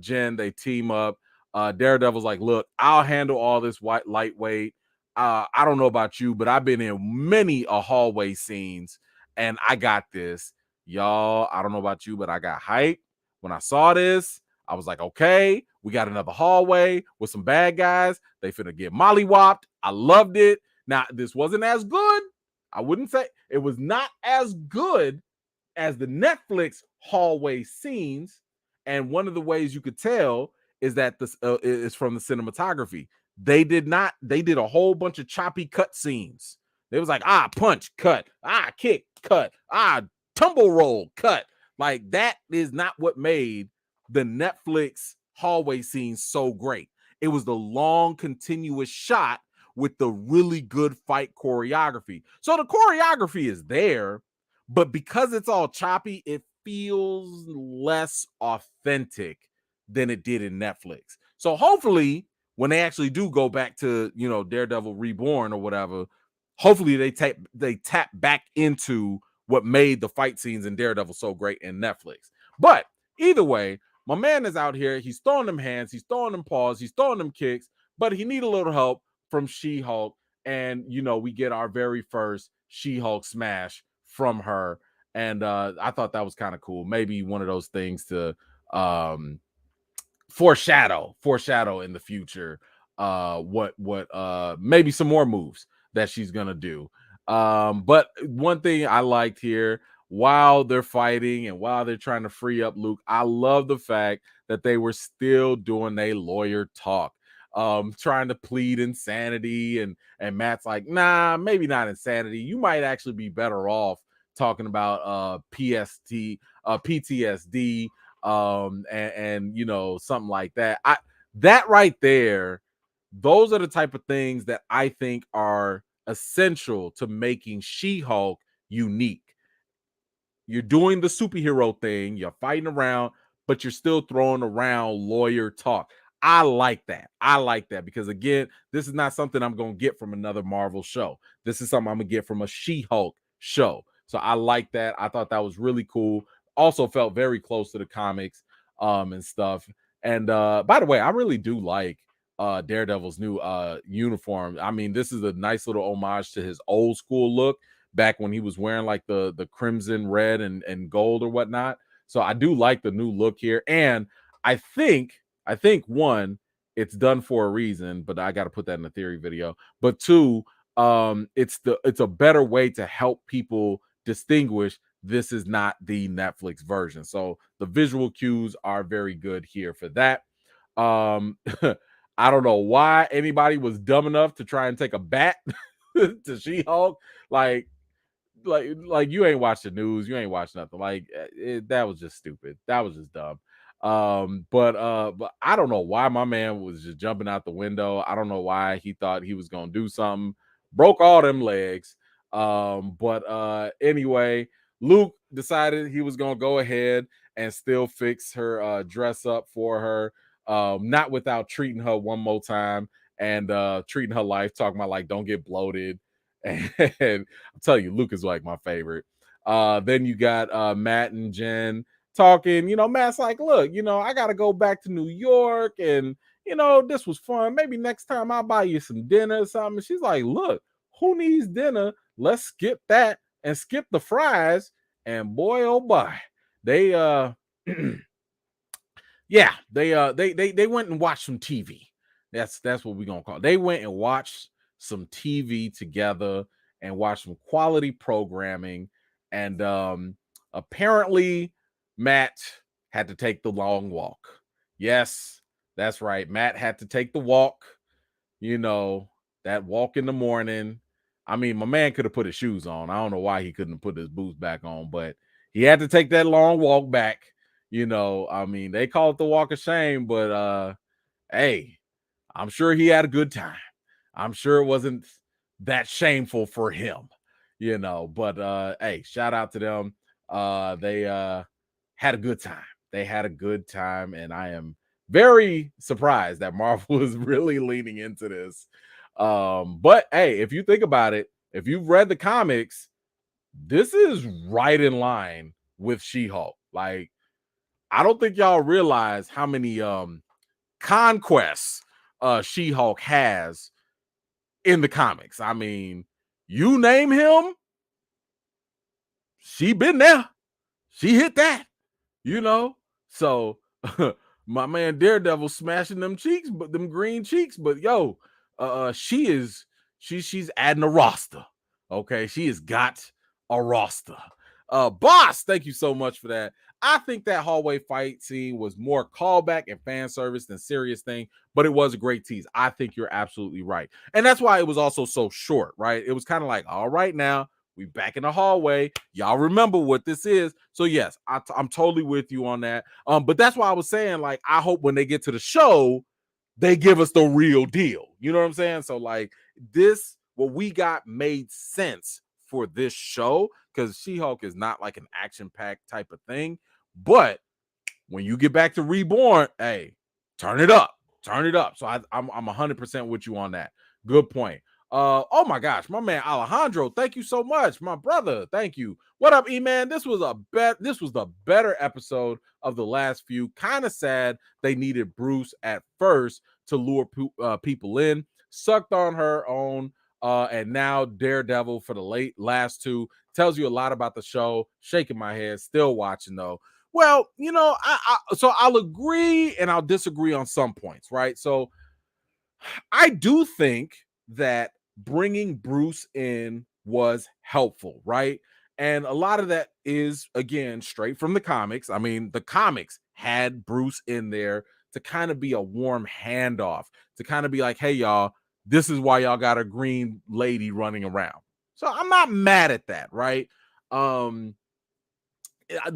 Jen, they team up. Daredevil's like, look, I'll handle all this lightweight. I don't know about you, but I've been in many a hallway scenes and I got this. Y'all, I don't know about you, but I got hyped when I saw this. I was like, okay, we got another hallway with some bad guys. They finna get mollywopped. I loved it. Now, this wasn't as good. I wouldn't say it was not as good as the Netflix hallway scenes. And one of the ways you could tell is that this is from the cinematography. They did a whole bunch of choppy cut scenes. They was like, punch, cut, kick, cut, tumble roll, cut. Like, that is not what made the Netflix hallway scenes so great. It was the long, continuous shot with the really good fight choreography. So the choreography is there, but because it's all choppy, it feels less authentic than it did in Netflix. So hopefully, when they actually do go back to, Daredevil Reborn or whatever, hopefully they tap back into what made the fight scenes in Daredevil so great in Netflix. But either way, my man is out here. He's throwing them hands. He's throwing them paws. He's throwing them kicks. But he need a little help from She-Hulk. And, we get our very first She-Hulk smash from her. And I thought that was kind of cool. Maybe one of those things to foreshadow in the future what maybe some more moves that she's going to do. But one thing I liked here, while they're fighting and while they're trying to free up Luke, I love the fact that they were still doing a lawyer talk, trying to plead insanity, and Matt's like, nah, maybe not insanity. You might actually be better off talking about PTSD, and something like that. That right there, those are the type of things that I think are essential to making She-Hulk unique. You're doing the superhero thing, you're fighting around, but you're still throwing around lawyer talk. I like that because, again, this is not something I'm going to get from another Marvel show. This is something I'm going to get from a She-Hulk show. So I like that. I thought that was really cool. Also felt very close to the comics and stuff. And by the way, I really do like Daredevil's new uniform. I mean, this is a nice little homage to his old school look back when he was wearing like the crimson, red, and gold or whatnot. So I do like the new look here. And I think one, it's done for a reason, but I got to put that in the theory video. But two, it's a better way to help people distinguish this is not the Netflix version. So the visual cues are very good here for that. I don't know why anybody was dumb enough to try and take a bat to She-Hulk. Like you ain't watched the news, you ain't watched nothing. Like, that was just stupid. That was just dumb. But I don't know why my man was just jumping out the window. I don't know why he thought he was gonna do something. Broke all them legs. But anyway, Luke decided he was gonna go ahead and still fix her dress up for her. Not without treating her one more time and treating her life, talking about like, don't get bloated. And I'll tell you, Luke is like my favorite. Then you got Matt and Jen talking. Matt's like, look, I gotta go back to New York, and this was fun. Maybe next time I'll buy you some dinner or something. She's like, look, who needs dinner? Let's skip that and skip the fries. And boy, oh boy, they yeah, they went and watched some TV. That's what we're gonna call it. They went and watched some TV together and watched some quality programming. And apparently Matt had to take the long walk. Yes, that's right. Matt had to take the walk, that walk in the morning. I mean, my man could have put his shoes on. I don't know why he couldn't put his boots back on, but he had to take that long walk back. I mean, they call it the walk of shame, but hey, I'm sure he had a good time. I'm sure it wasn't that shameful for him, but hey, shout out to them. They had a good time. They had a good time, and I am very surprised that Marvel is really leaning into this. But hey, if you think about it, if you've read the comics, this is right in line with She-Hulk. Like, I don't think y'all realize how many conquests She-Hulk has in the comics. I mean, you name him, she been there. She hit that, you know. So my man Daredevil smashing them cheeks, but them green cheeks. But yo, she's adding a roster. Okay, she has got a roster. Boss, thank you so much for that. I think that hallway fight scene was more callback and fan service than serious thing, but it was a great tease. I think you're absolutely right. And that's why it was also so short, right? It was kind of like, all right, now we back in the hallway. Y'all remember what this is. So yes, I'm totally with you on that. But that's why I was saying, like, I hope when they get to the show, they give us the real deal. You know what I'm saying? So like this, what we got made sense for this show, because She-Hulk is not like an action-packed type of thing. But when you get back to Reborn, hey, turn it up. Turn it up. So I'm 100% with you on that. Good point. Oh my gosh, my man Alejandro, thank you so much, my brother. Thank you. What up, E-Man? This was the better episode of the last few. Kind of sad they needed Bruce at first to lure people in. Sucked on her own, and now Daredevil for the last two. Tells you a lot about the show. Shaking my head, still watching though. Well, you know, so I'll agree and I'll disagree on some points, right? So I do think that bringing Bruce in was helpful, right? And a lot of that is, again, straight from the comics. I mean, the comics had Bruce in there to kind of be a warm handoff, to kind of be like, hey, y'all, this is why y'all got a green lady running around. So I'm not mad at that, right? The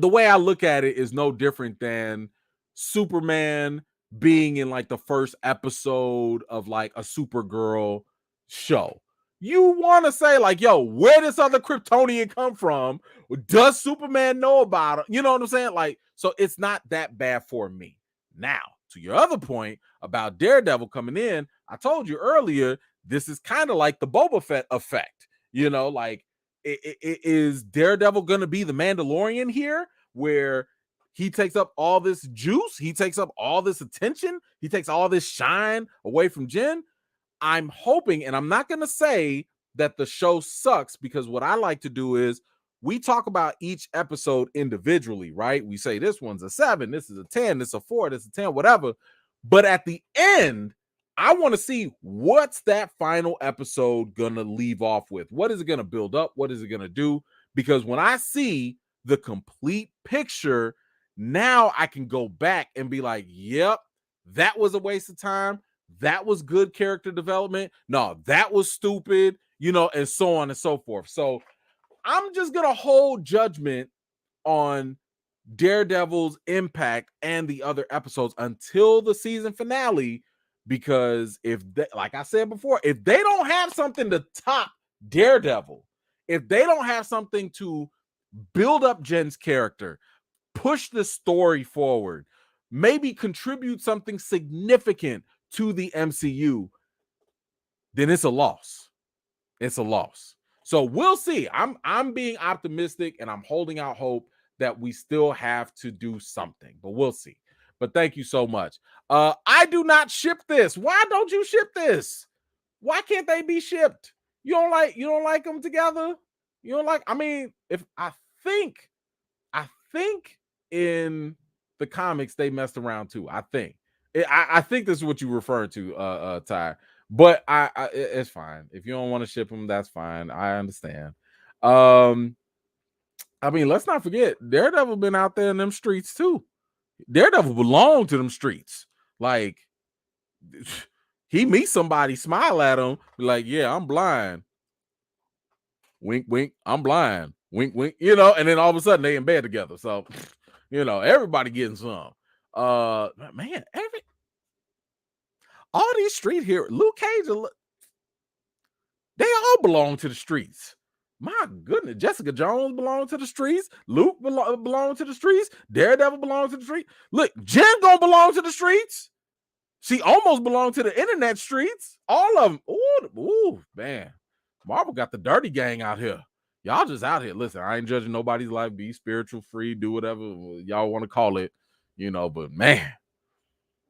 way I look at it is no different than Superman being in like the first episode of like a Supergirl show. You want to say like, yo, where does other Kryptonian come from? Does Superman know about it? You know what I'm saying? Like, so it's not that bad for me. Now, to your other point about Daredevil coming in, I told you earlier, this is kind of like the Boba Fett effect. You know, like, is Daredevil going to be the Mandalorian here, where he takes up all this juice, he takes up all this attention, he takes all this shine away from Jen? I'm hoping, and I'm not going to say that the show sucks, because what I like to do is we talk about each episode individually, right? We say this one's a 7, this is a 10, this is a 4, this is a 10, whatever. But at the end, I want to see what's that final episode going to leave off with. What is it going to build up? What is it going to do? Because when I see the complete picture, now I can go back and be like, yep, that was a waste of time. That was good character development. No, that was stupid, you know, and so on and so forth. So I'm just going to hold judgment on Daredevil's impact and the other episodes until the season finale, because if they, like I said before, if they don't have something to top Daredevil, if they don't have something to build up Jen's character, push the story forward, maybe contribute something significant to the MCU, then it's a loss. It's a loss. So we'll see. I'm being optimistic and I'm holding out hope that we still have to do something, but we'll see. But thank you so much. I do not ship this. Why don't you ship this? Why can't they be shipped? You don't like them together? You don't like, I mean, if I think in the comics they messed around too. I think this is what you referred to, Ty. But it's fine. If you don't want to ship them, that's fine. I understand. I mean, let's not forget, Daredevil been out there in them streets too. Daredevil belonged to them streets. Like, he meets somebody, smile at him, be like, yeah, I'm blind. Wink, wink, I'm blind. Wink, wink, you know, and then all of a sudden they in bed together. So, you know, everybody getting some. Man, all these street heroes, Luke Cage, they all belong to the streets. My goodness, Jessica Jones belonged to the streets. Luke belonged to the streets. Daredevil belonged to the streets. Look, Jen gonna belong to the streets. She almost belonged to the internet streets. All of them. Ooh, man. Marvel got the dirty gang out here. Y'all just out here. Listen, I ain't judging nobody's life. Be spiritual, free, do whatever y'all want to call it. But man,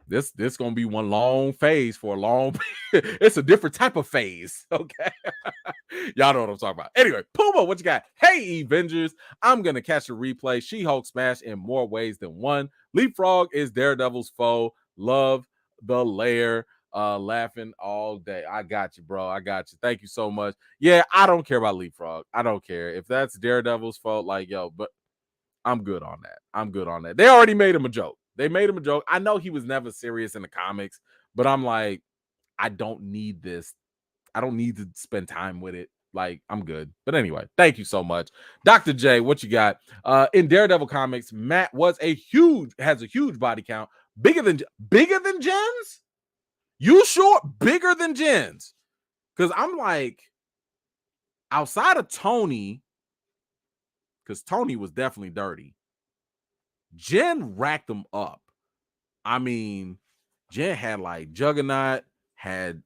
this gonna be one long phase for a long. It's a different type of phase. Okay. Y'all know what I'm talking about. Anyway, Puma, what you got? Hey, Avengers, I'm gonna catch a replay. She-Hulk smash in more ways than one. Leapfrog is Daredevil's foe. Love the lair. Laughing all day. I got you, bro. I got you. Thank you so much. Yeah, I don't care about Leapfrog. I don't care if that's Daredevil's fault. Like, yo, but I'm good on that. I'm good on that. They already made him a joke. They made him a joke. I know he was never serious in the comics, but I'm like, I don't need this. I don't need to spend time with it. Like, I'm good. But anyway, thank you so much. Dr. J, what you got? In Daredevil comics, Matt has a huge body count. Bigger than Jen's? You sure? Bigger than Jen's? Because I'm like, outside of Tony, because Tony was definitely dirty, Jen racked them up. I mean, Jen had like Juggernaut, had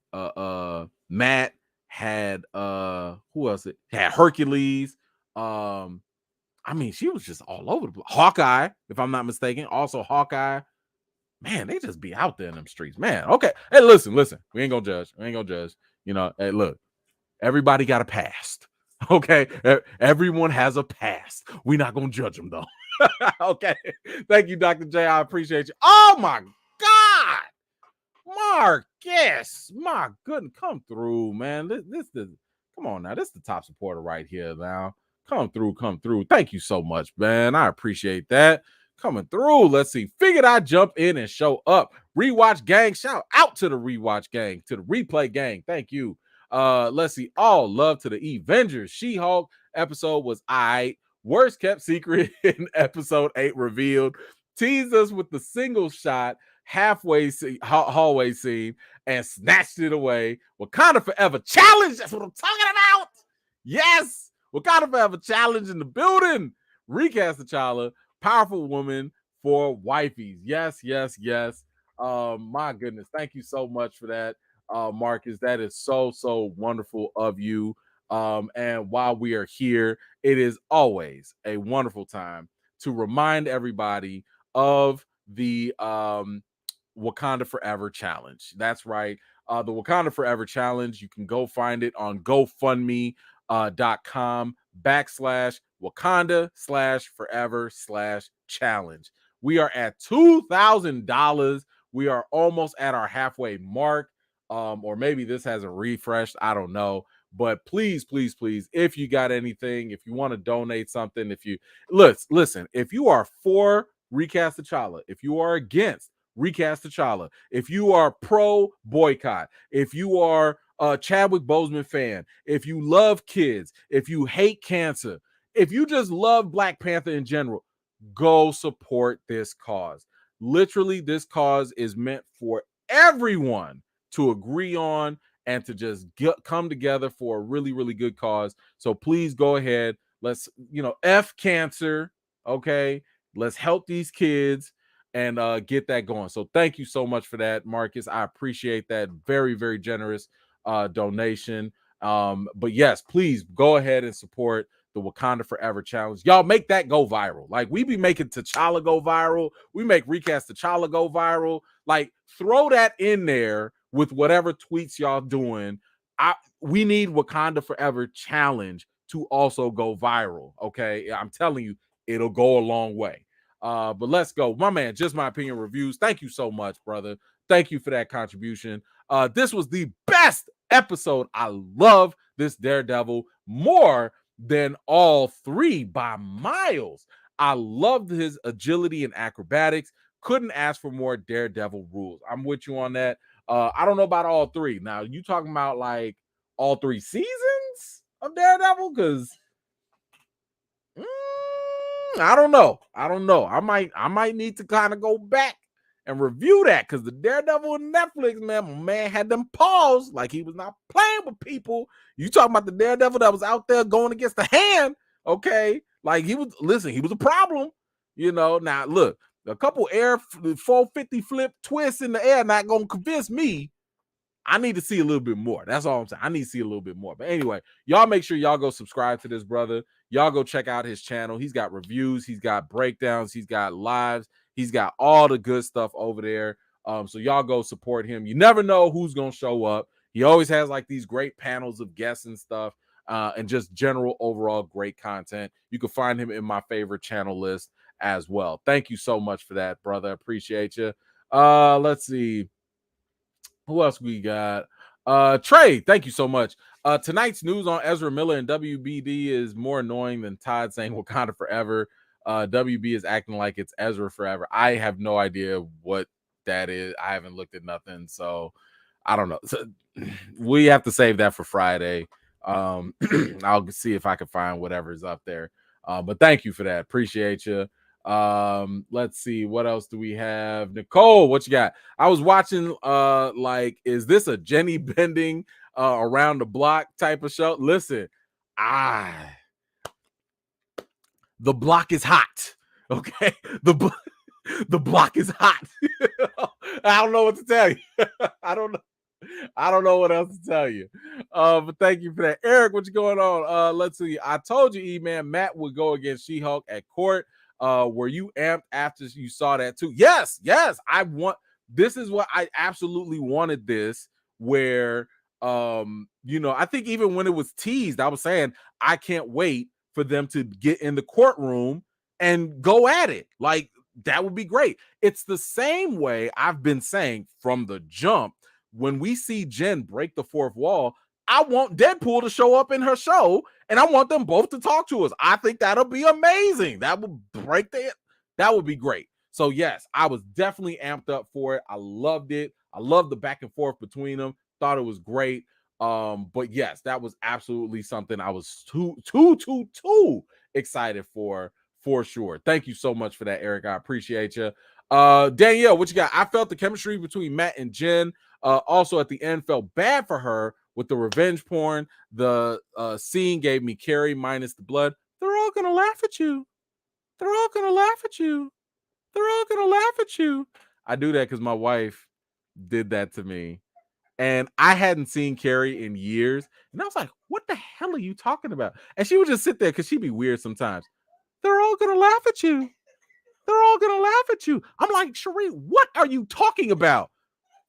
Matt, had who else? Had Hercules. I mean, she was just all over the place. Hawkeye, if I'm not mistaken. Also Hawkeye. Man, they just be out there in them streets. Man, okay. Hey, listen. We ain't gonna judge. Hey, look, everybody got a past. Okay. Everyone has a past. We're not gonna judge them though. Okay. Thank you, Dr. J. I appreciate you. Oh my God. Marcus, my goodness, come through, man. Come on now. This is the top supporter right here now. Come through. Thank you so much, man. I appreciate that. Coming through. Let's see. Figured I'd jump in and show up. Rewatch gang. Shout out to the rewatch gang, to the replay gang. Thank you. Let's see. All love to the Avengers. She-Hulk episode was aight. Worst kept secret in episode 8 revealed. Teased us with the single shot hallway scene and snatched it away. Wakanda Forever challenge. That's what I'm talking about. Yes. Wakanda Forever challenge in the building. Recast T'Challa. Powerful woman for wifeys. Yes. My goodness. Thank you so much for that, Marcus. That is so wonderful of you. And while we are here, it is always a wonderful time to remind everybody of the Wakanda Forever Challenge. That's right. The Wakanda Forever Challenge. You can go find it on GoFundMe.com/Wakanda/Forever/challenge. We are at $2,000. We are almost at our halfway mark. Or maybe this hasn't refreshed. I don't know. But please, if you got anything, if you want to donate something, if you listen, if you are for Recast T'Challa, if you are against Recast T'Challa, if you are pro boycott, if you are a Chadwick Boseman fan, if you love kids, if you hate cancer, if you just love Black Panther in general, go support this cause. Literally, this cause is meant for everyone to agree on and to just come together for a really good cause. So please go ahead. Let's, F cancer. Okay. Let's help these kids and get that going. So thank you so much for that, Marcus. I appreciate that. Very generous donation. But yes, please go ahead and support the Wakanda Forever Challenge. Y'all make that go viral. Like, we be making T'Challa go viral. We make Recast T'Challa go viral. Like, throw that in there with whatever tweets y'all doing. We need Wakanda Forever Challenge to also go viral. Okay. I'm telling you, it'll go a long way. But let's go. My man, Just My Opinion Reviews. Thank you so much, brother. Thank you for that contribution. This was the best episode. I love this Daredevil more than all three by miles. I loved his agility and acrobatics. Couldn't ask for more. Daredevil rules. I'm with you on that. I don't know about all three. Now, you talking about like all 3 seasons of Daredevil? Because I don't know. I might need to kind of go back and review that, because the Daredevil on Netflix, man, my man had them paused like he was not playing with people. You talking about the Daredevil that was out there going against the hand, okay? Like he was a problem, Now look, a couple air 450 flip twists in the air not gonna convince me. I need to see a little bit more. That's all I'm saying. I need to see a little bit more. But anyway, y'all make sure y'all go subscribe to this brother. Y'all go check out his channel. He's got reviews. He's got breakdowns. He's got lives. He's got all the good stuff over there. So y'all go support him. You never know who's going to show up. He always has like these great panels of guests and stuff, and just general overall great content. You can find him in my favorite channel list as well. Thank you so much for that, brother. Appreciate you. Let's see. Who else we got? Trey, thank you so much. Tonight's news on Ezra Miller and WBD is more annoying than Todd saying Wakanda forever. WB is acting like it's Ezra forever. I have no idea what that is. I haven't looked at nothing, so I don't know. So, we have to save that for Friday. I'll see if I can find whatever's up there. But thank you for that. Appreciate you. Let's see, what else do we have? Nicole, what you got? I was watching like, is this a Jenny Bending around the block type of show? Listen, the block is hot, okay? The block is hot. I don't know what to tell you. I don't know what else to tell you. But thank you for that. Eric, what's going on? Let's see. I told you, E-Man, Matt would go against She-Hulk at court. Were you amped after you saw that too? Yes. This is what I absolutely wanted, this where I think even when it was teased, I was saying I can't wait for them to get in the courtroom and go at it. Like, that would be great. It's the same way I've been saying from the jump. When we see Jen break the fourth wall, I want Deadpool to show up in her show, and I want them both to talk to us. I think that'll be amazing. That would that would be great. So yes, I was definitely amped up for it. I loved it. I loved the back and forth between them. Thought it was great. But yes, that was absolutely something I was too excited for sure. Thank you so much for that, Eric. I appreciate you. Danielle, what you got? I felt the chemistry between Matt and Jen. Also at the end, felt bad for her with the revenge porn. The scene gave me Carrie minus the blood. They're all gonna laugh at you. They're all gonna laugh at you. They're all gonna laugh at you. I do that because my wife did that to me. And I hadn't seen Carrie in years. And I was like, what the hell are you talking about? And she would just sit there because she'd be weird sometimes. They're all gonna laugh at you. They're all gonna laugh at you. I'm like, Cherie, what are you talking about?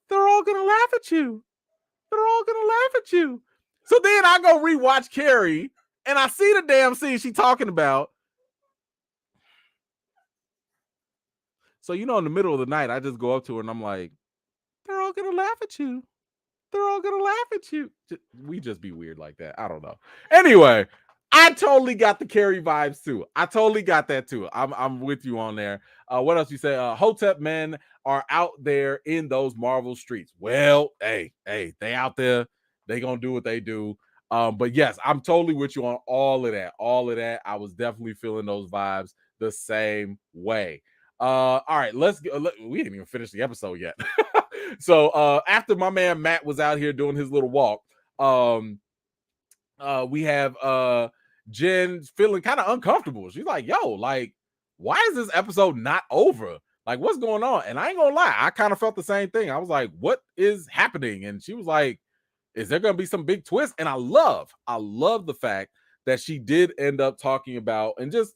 They're all gonna laugh at you. They're all gonna laugh at you. So then I go rewatch Carrie, and I see the damn scene she talking about. So in the middle of the night, I just go up to her and I'm like, they're all gonna laugh at you. They're all gonna laugh at you. We just be weird like that. I don't know. Anyway, I totally got the Carrie vibes too. I totally got that too. I'm with you on there. What else you say? Hotep men are out there in those Marvel streets. Well, hey, they out there. They gonna do what they do. But yes, I'm totally with you on all of that. All of that. I was definitely feeling those vibes the same way. All right, let's go. We didn't even finish the episode yet. So after my man Matt was out here doing his little walk, we have Jen feeling kind of uncomfortable. She's like, yo, like, why is this episode not over? Like, what's going on? And I ain't gonna lie, I kind of felt the same thing. I was like, what is happening? And she was like, is there gonna be some big twist? And I love the fact that she did end up talking about and just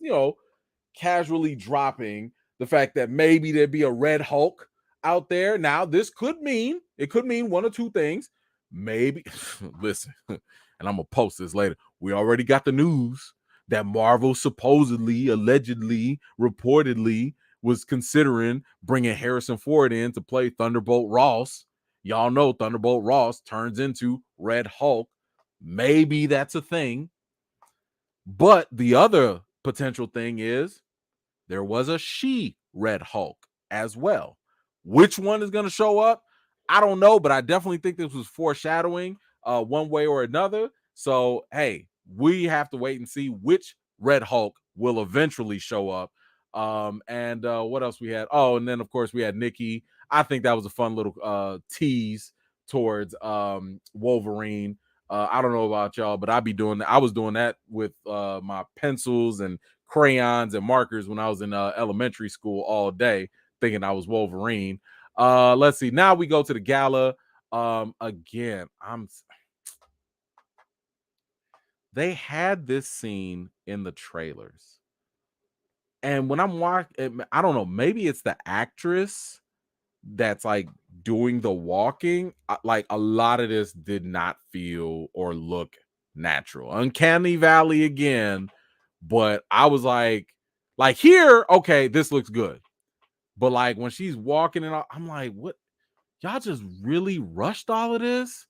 casually dropping the fact that maybe there'd be a Red Hulk out there. Now, this could mean one or two things. Maybe listen, and I'm gonna post this later. We already got the news that Marvel supposedly, allegedly, reportedly was considering bringing Harrison Ford in to play Thunderbolt Ross. Y'all know Thunderbolt Ross turns into Red Hulk. Maybe that's a thing. But the other potential thing is there was a She-Red Hulk as well. Which one is going to show up? I don't know, but I definitely think this was foreshadowing one way or another. So, hey, we have to wait and see which Red Hulk will eventually show up. And what else we had? Oh, and then of course we had Nikki. I think that was a fun little tease towards Wolverine. I don't know about y'all, but I was doing that with my pencils and crayons and markers when I was in elementary school all day, thinking I was Wolverine. Let's see. Now we go to the gala. Again, they had this scene in the trailers. And when I'm watching, I don't know, maybe it's the actress that's like doing the walking. Like a lot of this did not feel or look natural. Uncanny Valley again, but I was like here, okay, this looks good. But like when she's walking and I'm like, what? Y'all just really rushed all of this?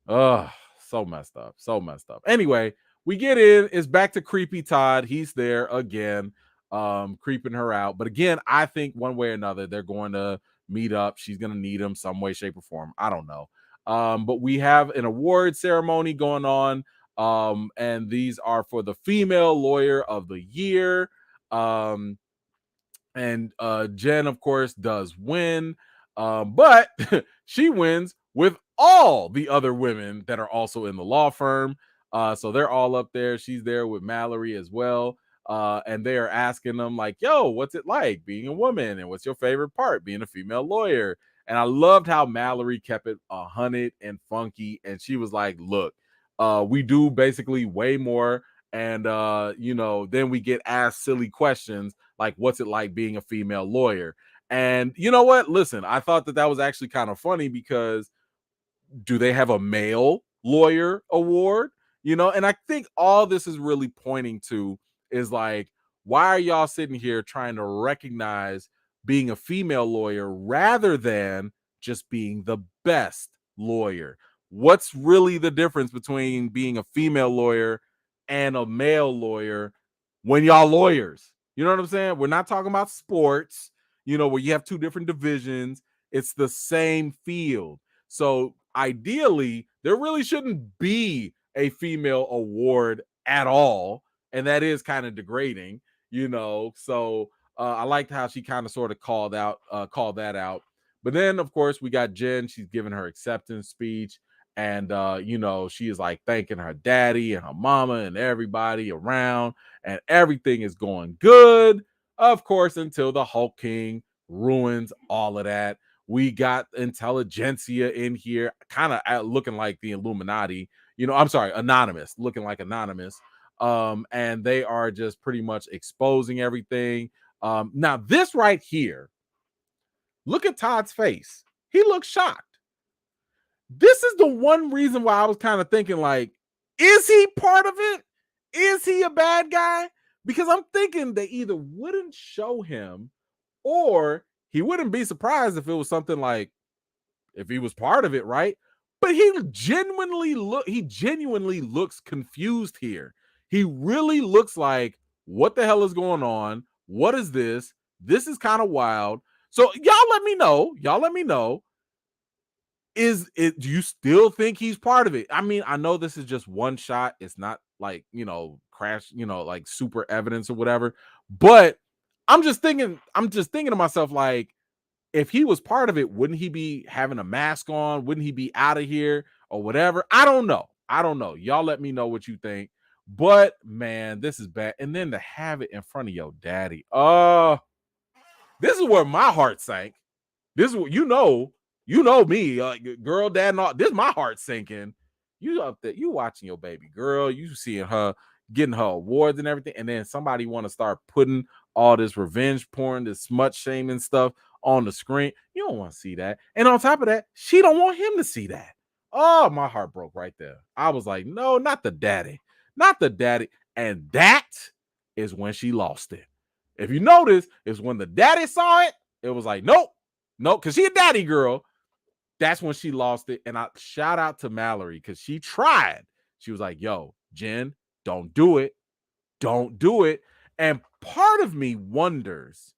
Ugh, so messed up. So messed up. Anyway, we get in. It's back to creepy Todd. He's there again, creeping her out. But again, I think one way or another, they're going to meet up. She's going to need him some way, shape, or form. I don't know. But we have an award ceremony going on. And these are for the female lawyer of the year. And Jen, of course, does win. But she wins with all the other women that are also in the law firm. So they're all up there. She's there with Mallory as well. And they are asking them, like, yo, what's it like being a woman? And what's your favorite part being a female lawyer? And I loved how Mallory kept it 100 and funky. And she was like, look, we do basically way more. And, then we get asked silly questions like, what's it like being a female lawyer? And you know what? Listen, I thought that was actually kind of funny because do they have a male lawyer award? And I think all this is really pointing to is like, why are y'all sitting here trying to recognize being a female lawyer rather than just being the best lawyer? What's really the difference between being a female lawyer and a male lawyer when y'all lawyers? You know what I'm saying? We're not talking about sports, where you have two different divisions. It's the same field. So ideally, there really shouldn't be a female award at all. And that is kind of degrading. So I liked how she kind of sort of called that out. But then, of course, we got Jen. She's giving her acceptance speech. And, she is like thanking her daddy and her mama and everybody around. And everything is going good, of course, until the Hulk King ruins all of that. We got intelligentsia in here, kind of looking like the Illuminati. I'm sorry, Anonymous, looking like Anonymous. And they are just pretty much exposing everything. Now, this right here, look at Todd's face. He looks shocked. This is the one reason why I was kind of thinking, like, is he part of it? Is he a bad guy? Because I'm thinking they either wouldn't show him or he wouldn't be surprised if it was something like if he was part of it, right? But he genuinely looks confused here. He really looks like, what the hell is going on? What is this? This is kind of wild. So y'all let me know. Do you still think he's part of it? I mean, I know this is just one shot. It's not like, crash, like super evidence or whatever. But I'm just thinking to myself, like, if he was part of it, wouldn't he be having a mask on? Wouldn't he be out of here or whatever? I don't know. Y'all let me know what you think. But man, this is bad. And then to have it in front of your daddy. This is where my heart sank. This is what me, girl, dad, and all. This is my heart sinking. You up there, you watching your baby girl, you seeing her getting her awards and everything, and then somebody want to start putting all this revenge porn, this smut shaming stuff on the screen. You don't want to see that. And on top of that, she don't want him to see that. Oh, my heart broke right there. I was like, no, not the daddy. And that is when she lost it. If you notice, it's when the daddy saw it, it was like, nope, because she a daddy girl. That's when she lost it. And I shout out to Mallory because she tried. She was like, yo, Jen, don't do it. And part of me wonders,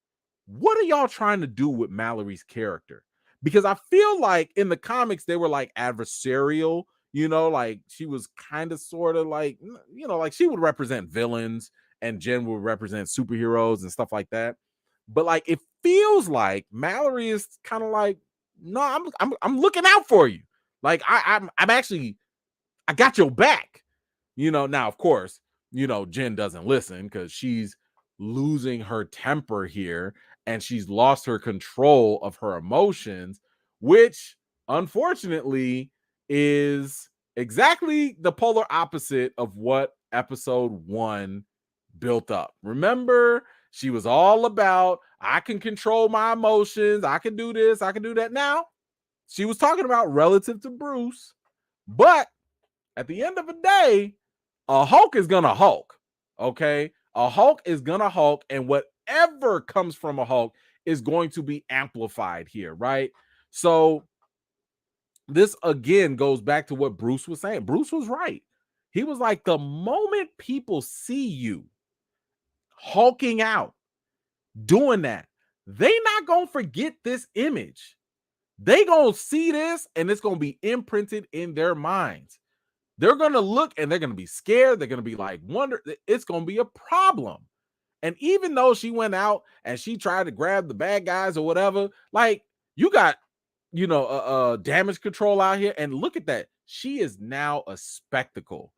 what are y'all trying to do with Mallory's character? Because I feel like in the comics, they were like adversarial, like she was kind of sort of like, like she would represent villains and Jen will represent superheroes and stuff like that. But like it feels like Mallory is kind of like, no, I'm looking out for you. Like I'm actually, I got your back. Now of course, Jen doesn't listen because she's losing her temper here and she's lost her control of her emotions, which unfortunately is exactly the polar opposite of what episode 1 built up. Remember, she was all about, I can control my emotions, I can do this, I can do that. Now, she was talking about relative to Bruce, but at the end of the day, a Hulk is gonna Hulk. Okay, a Hulk is gonna Hulk, and whatever comes from a Hulk is going to be amplified here, right? So this again goes back to what Bruce was saying. Bruce was right. He was like, the moment people see you hulking out, doing that, they not gonna forget this image. They gonna see this, and it's gonna be imprinted in their minds. They're going to look and they're going to be scared. They're going to be like, wonder, it's going to be a problem. And even though she went out and she tried to grab the bad guys or whatever, like you got, damage control out here. And look at that. She is now a spectacle.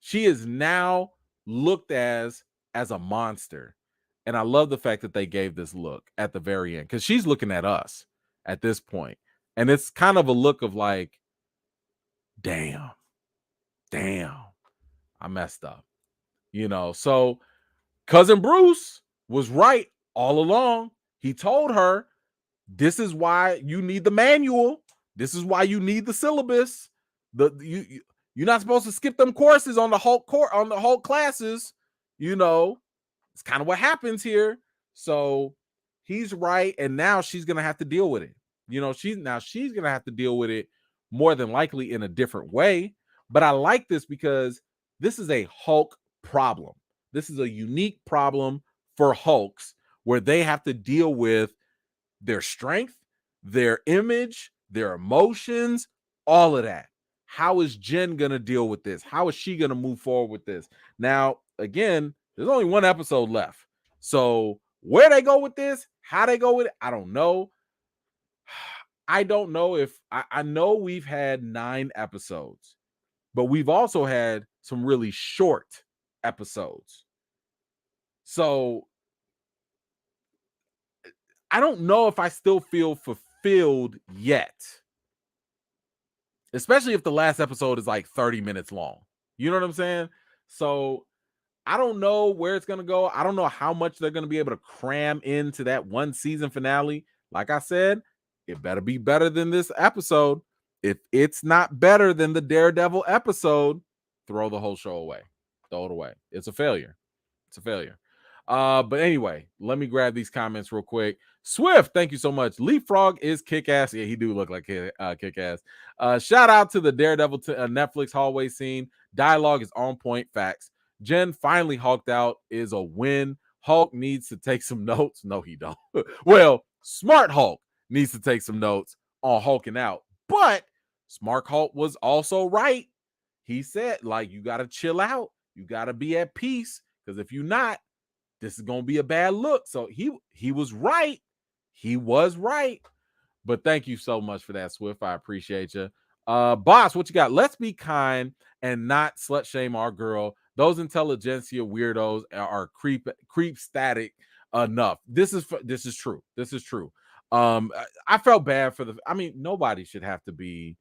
She is now looked as a monster. And I love the fact that they gave this look at the very end because she's looking at us at this point. And it's kind of a look of like, damn, I messed up. So cousin Bruce was right all along. He told her, this is why you need the manual. This is why you need the syllabus. You're not supposed to skip them courses on the whole classes. It's kind of what happens here. So he's right, and now she's gonna have to deal with it. She's gonna have to deal with it more than likely in a different way. But I like this because this is a Hulk problem. This is a unique problem for Hulks where they have to deal with their strength, their image, their emotions, all of that. How is Jen going to deal with this? How is she going to move forward with this? Now, again, there's only one episode left. So where they go with this, how they go with it, I don't know. I don't know if I know we've had 9 episodes, but we've also had some really short episodes. So I don't know if I still feel fulfilled yet, especially if the last episode is like 30 minutes long. You know what I'm saying? So I don't know where it's going to go. I don't know how much they're going to be able to cram into that one season finale. Like I said, it better be better than this episode. If it's not better than the Daredevil episode, throw the whole show away. Throw it away. It's a failure. It's a failure. But anyway, let me grab these comments real quick. Swift, thank you so much. Leapfrog is kick-ass. Yeah, he do look like kick-ass. Shout out to the Daredevil Netflix hallway scene. Dialogue is on point. Facts. Jen finally hulked out is a win. Hulk needs to take some notes. No, he don't. Well, Smart Hulk needs to take some notes on hulking out. But Smart Hulk was also right. He said, like, you got to chill out. You got to be at peace. Because if you're not, this is going to be a bad look. So he was right. He was right. But thank you so much for that, Swift. I appreciate you. Boss, what you got? Let's be kind and not slut shame our girl. Those intelligentsia weirdos are creep static enough. This is true. This is true. I felt bad for nobody should have to be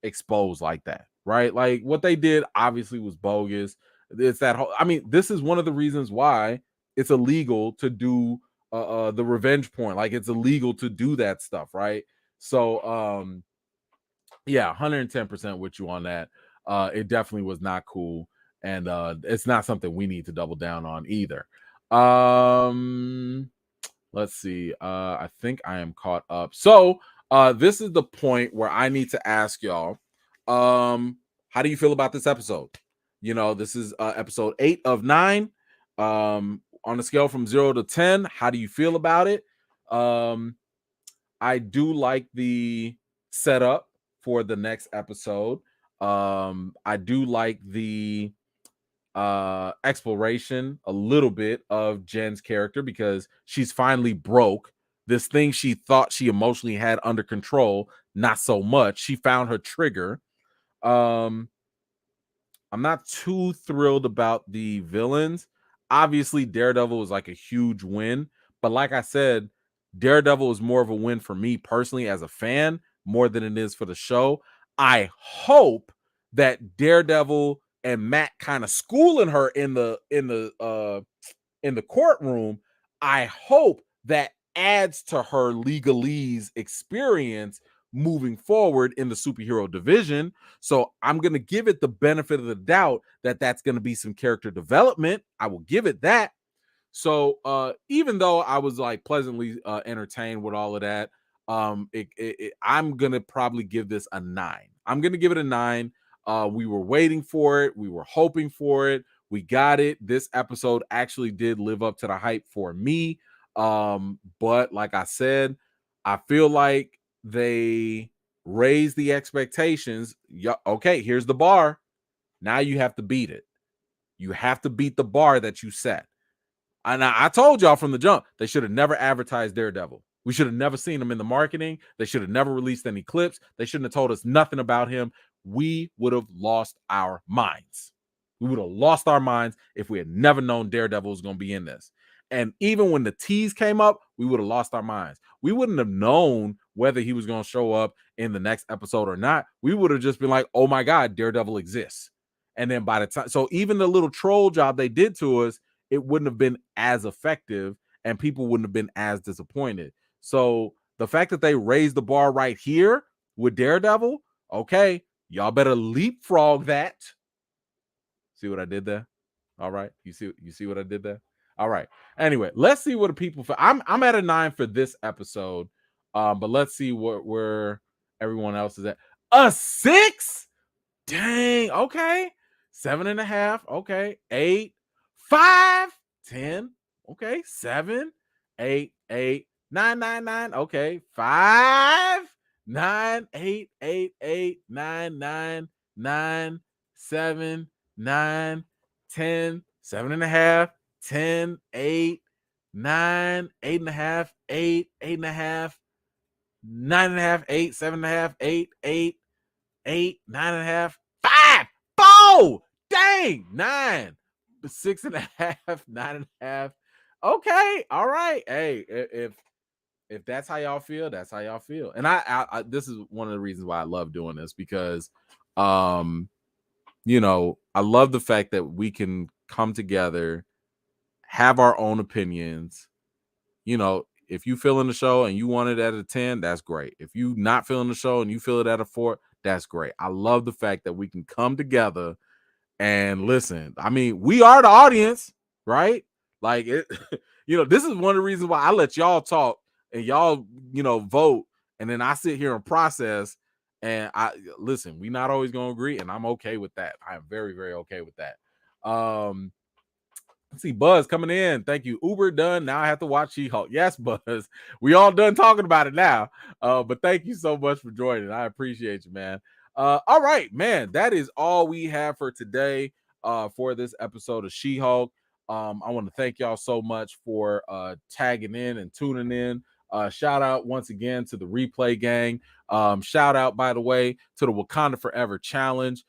exposed like that, right? Like what they did obviously was bogus. It's that whole, this is one of the reasons why it's illegal to do the revenge porn. Like it's illegal to do that stuff, right? So yeah, 110% with you on that. It definitely was not cool, and it's not something we need to double down on either. Let's see. I think I am caught up. So this is the point where I need to ask y'all, how do you feel about this episode? This is episode 8 of 9. On a scale from 0 to 10, how do you feel about it? I do like the setup for the next episode. I do like the exploration a little bit of Jen's character, because she's finally broke this thing she thought she emotionally had under control. Not so much. She found her trigger. I'm not too thrilled about the villains. Obviously, Daredevil was like a huge win, but like I said, Daredevil is more of a win for me personally as a fan, more than it is for the show. I hope that Daredevil and Matt kind of schooling her in the courtroom. I hope that adds to her legalese experience moving forward in the superhero division. So I'm going to give it the benefit of the doubt that that's going to be some character development. I will give it that. So even though I was like pleasantly entertained with all of that, I'm gonna probably give this a 9. I'm gonna give it a 9. We were waiting for it. We were hoping for it. We got it. This episode actually did live up to the hype for me. But like I said, I feel like they raised the expectations. Yeah, okay, here's the bar. Now you have to beat it. You have to beat the bar that you set. And I told y'all from the jump, they should have never advertised Daredevil. We should have never seen him in the marketing. They should have never released any clips. They shouldn't have told us nothing about him. We would have lost our minds. We would have lost our minds if we had never known Daredevil was going to be in this. And even when the tease came up, we would have lost our minds. We wouldn't have known whether he was going to show up in the next episode or not. We would have just been like, oh my God, Daredevil exists. And then by the time, so even the little troll job they did to us, it wouldn't have been as effective and people wouldn't have been as disappointed. So the fact that they raised the bar right here with Daredevil, okay, y'all better leapfrog that. See what I did there? All right. You see what I did there? All right. Anyway, let's see what the people feel. I'm at a 9 for this episode. But let's see where everyone else is at. A 6? Dang. Okay. 7.5. Okay. 8. 5, 10, okay, 7, 8, 8, 9, 9, 9, okay, 5, 9, 8, 8, 8, 9, 9, 9, 7, 9, 10, 7.5, 10, 8, 9, 8.5, 8, 8.5, 9.5, 8, 7.5, 8, 8, 8, 9.5, 5, 4, dang, 9. 6.5, 9.5. Okay, all right. Hey, if that's how y'all feel, that's how y'all feel. And I this is one of the reasons why I love doing this, because you know, I love the fact that we can come together, have our own opinions. You know, if you feel in the show and you want it at a 10, that's great. If you not feeling the show and you feel it at a 4, that's great. I love the fact that we can come together and listen. I mean, we are the audience, right? Like it, you know, this is one of the reasons why I let y'all talk and y'all, you know, vote, and then I sit here and process. And I listen, we not always gonna agree, and I'm okay with that. I am very, very okay with that. Let's see, Buzz coming in. Thank you. Uber done. Now I have to watch She-Hulk. Yes, Buzz. We all done talking about it now. But thank you so much for joining. I appreciate you, man. All right, man. That is all we have for today for this episode of She-Hulk. I want to thank y'all so much for tagging in and tuning in. Shout out once again to the Replay Gang. Shout out, by the way, to the Wakanda Forever Challenge.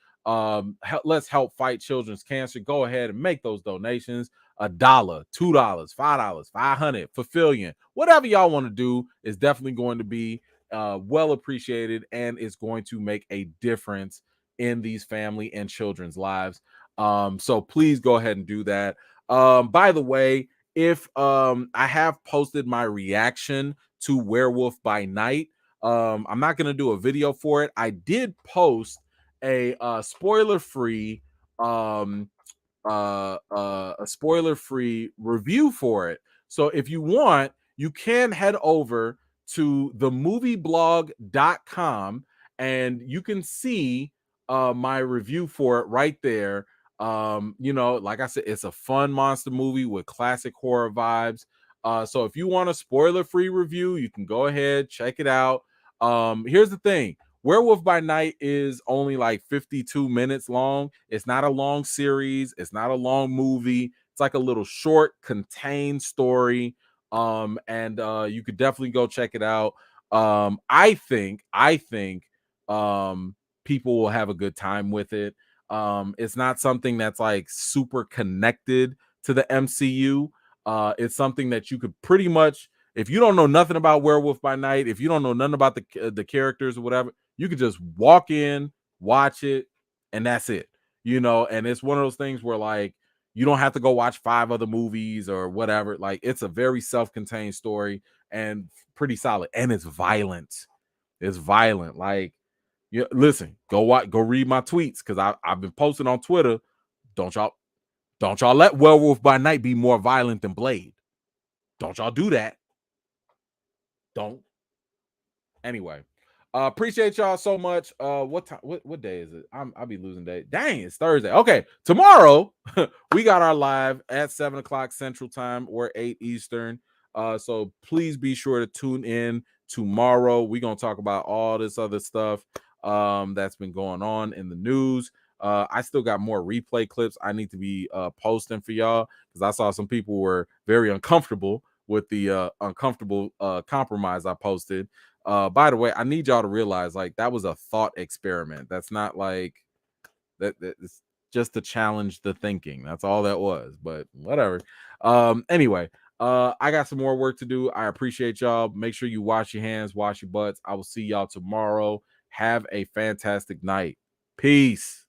Let's help fight children's cancer. Go ahead and make those donations. $1, $2, $5, 500, fulfilling, whatever y'all want to do is definitely going to be well appreciated, and it's going to make a difference in these family and children's lives. So please go ahead and do that. By the way, if I have posted my reaction to Werewolf by Night, I'm not going to do a video for it. I did post a spoiler-free a spoiler-free review for it. So if you want, you can head over to themovieblog.com and you can see my review for it right there. You know, like I said, it's a fun monster movie with classic horror vibes. So if you want a spoiler-free review, you can go ahead, check it out. Here's the thing. Werewolf by Night is only like 52 minutes long. It's not a long series. It's not a long movie. It's like a little short, contained story. And you could definitely go check it out. I think people will have a good time with it. It's not something that's like super connected to the MCU. It's something that you could pretty much, if you don't know nothing about Werewolf by Night, if you don't know nothing about the characters or whatever, you could just walk in, watch it, and that's it. And it's one of those things where like you don't have to go watch 5 other movies or whatever. Like it's a very self-contained story and pretty solid, and it's violent. It's violent. Like, listen, go read my tweets because I've been posting on Twitter. Don't y'all let Werewolf by Night be more violent than Blade. Don't y'all do that. Don't. Anyway, appreciate y'all so much. What time? What day is it? I'll be losing day. Dang, it's Thursday. Okay, tomorrow we got our live at 7:00 Central Time or 8 Eastern. So please be sure to tune in tomorrow. We're gonna talk about all this other stuff that's been going on in the news. I still got more replay clips I need to be posting for y'all because I saw some people were very uncomfortable with the uncomfortable compromise I posted. By the way, I need y'all to realize like that was a thought experiment. That's not like it's just to challenge the thinking. That's all that was, but whatever. Anyway, I got some more work to do. I appreciate y'all. Make sure you wash your hands, wash your butts. I will see y'all tomorrow. Have a fantastic night. Peace.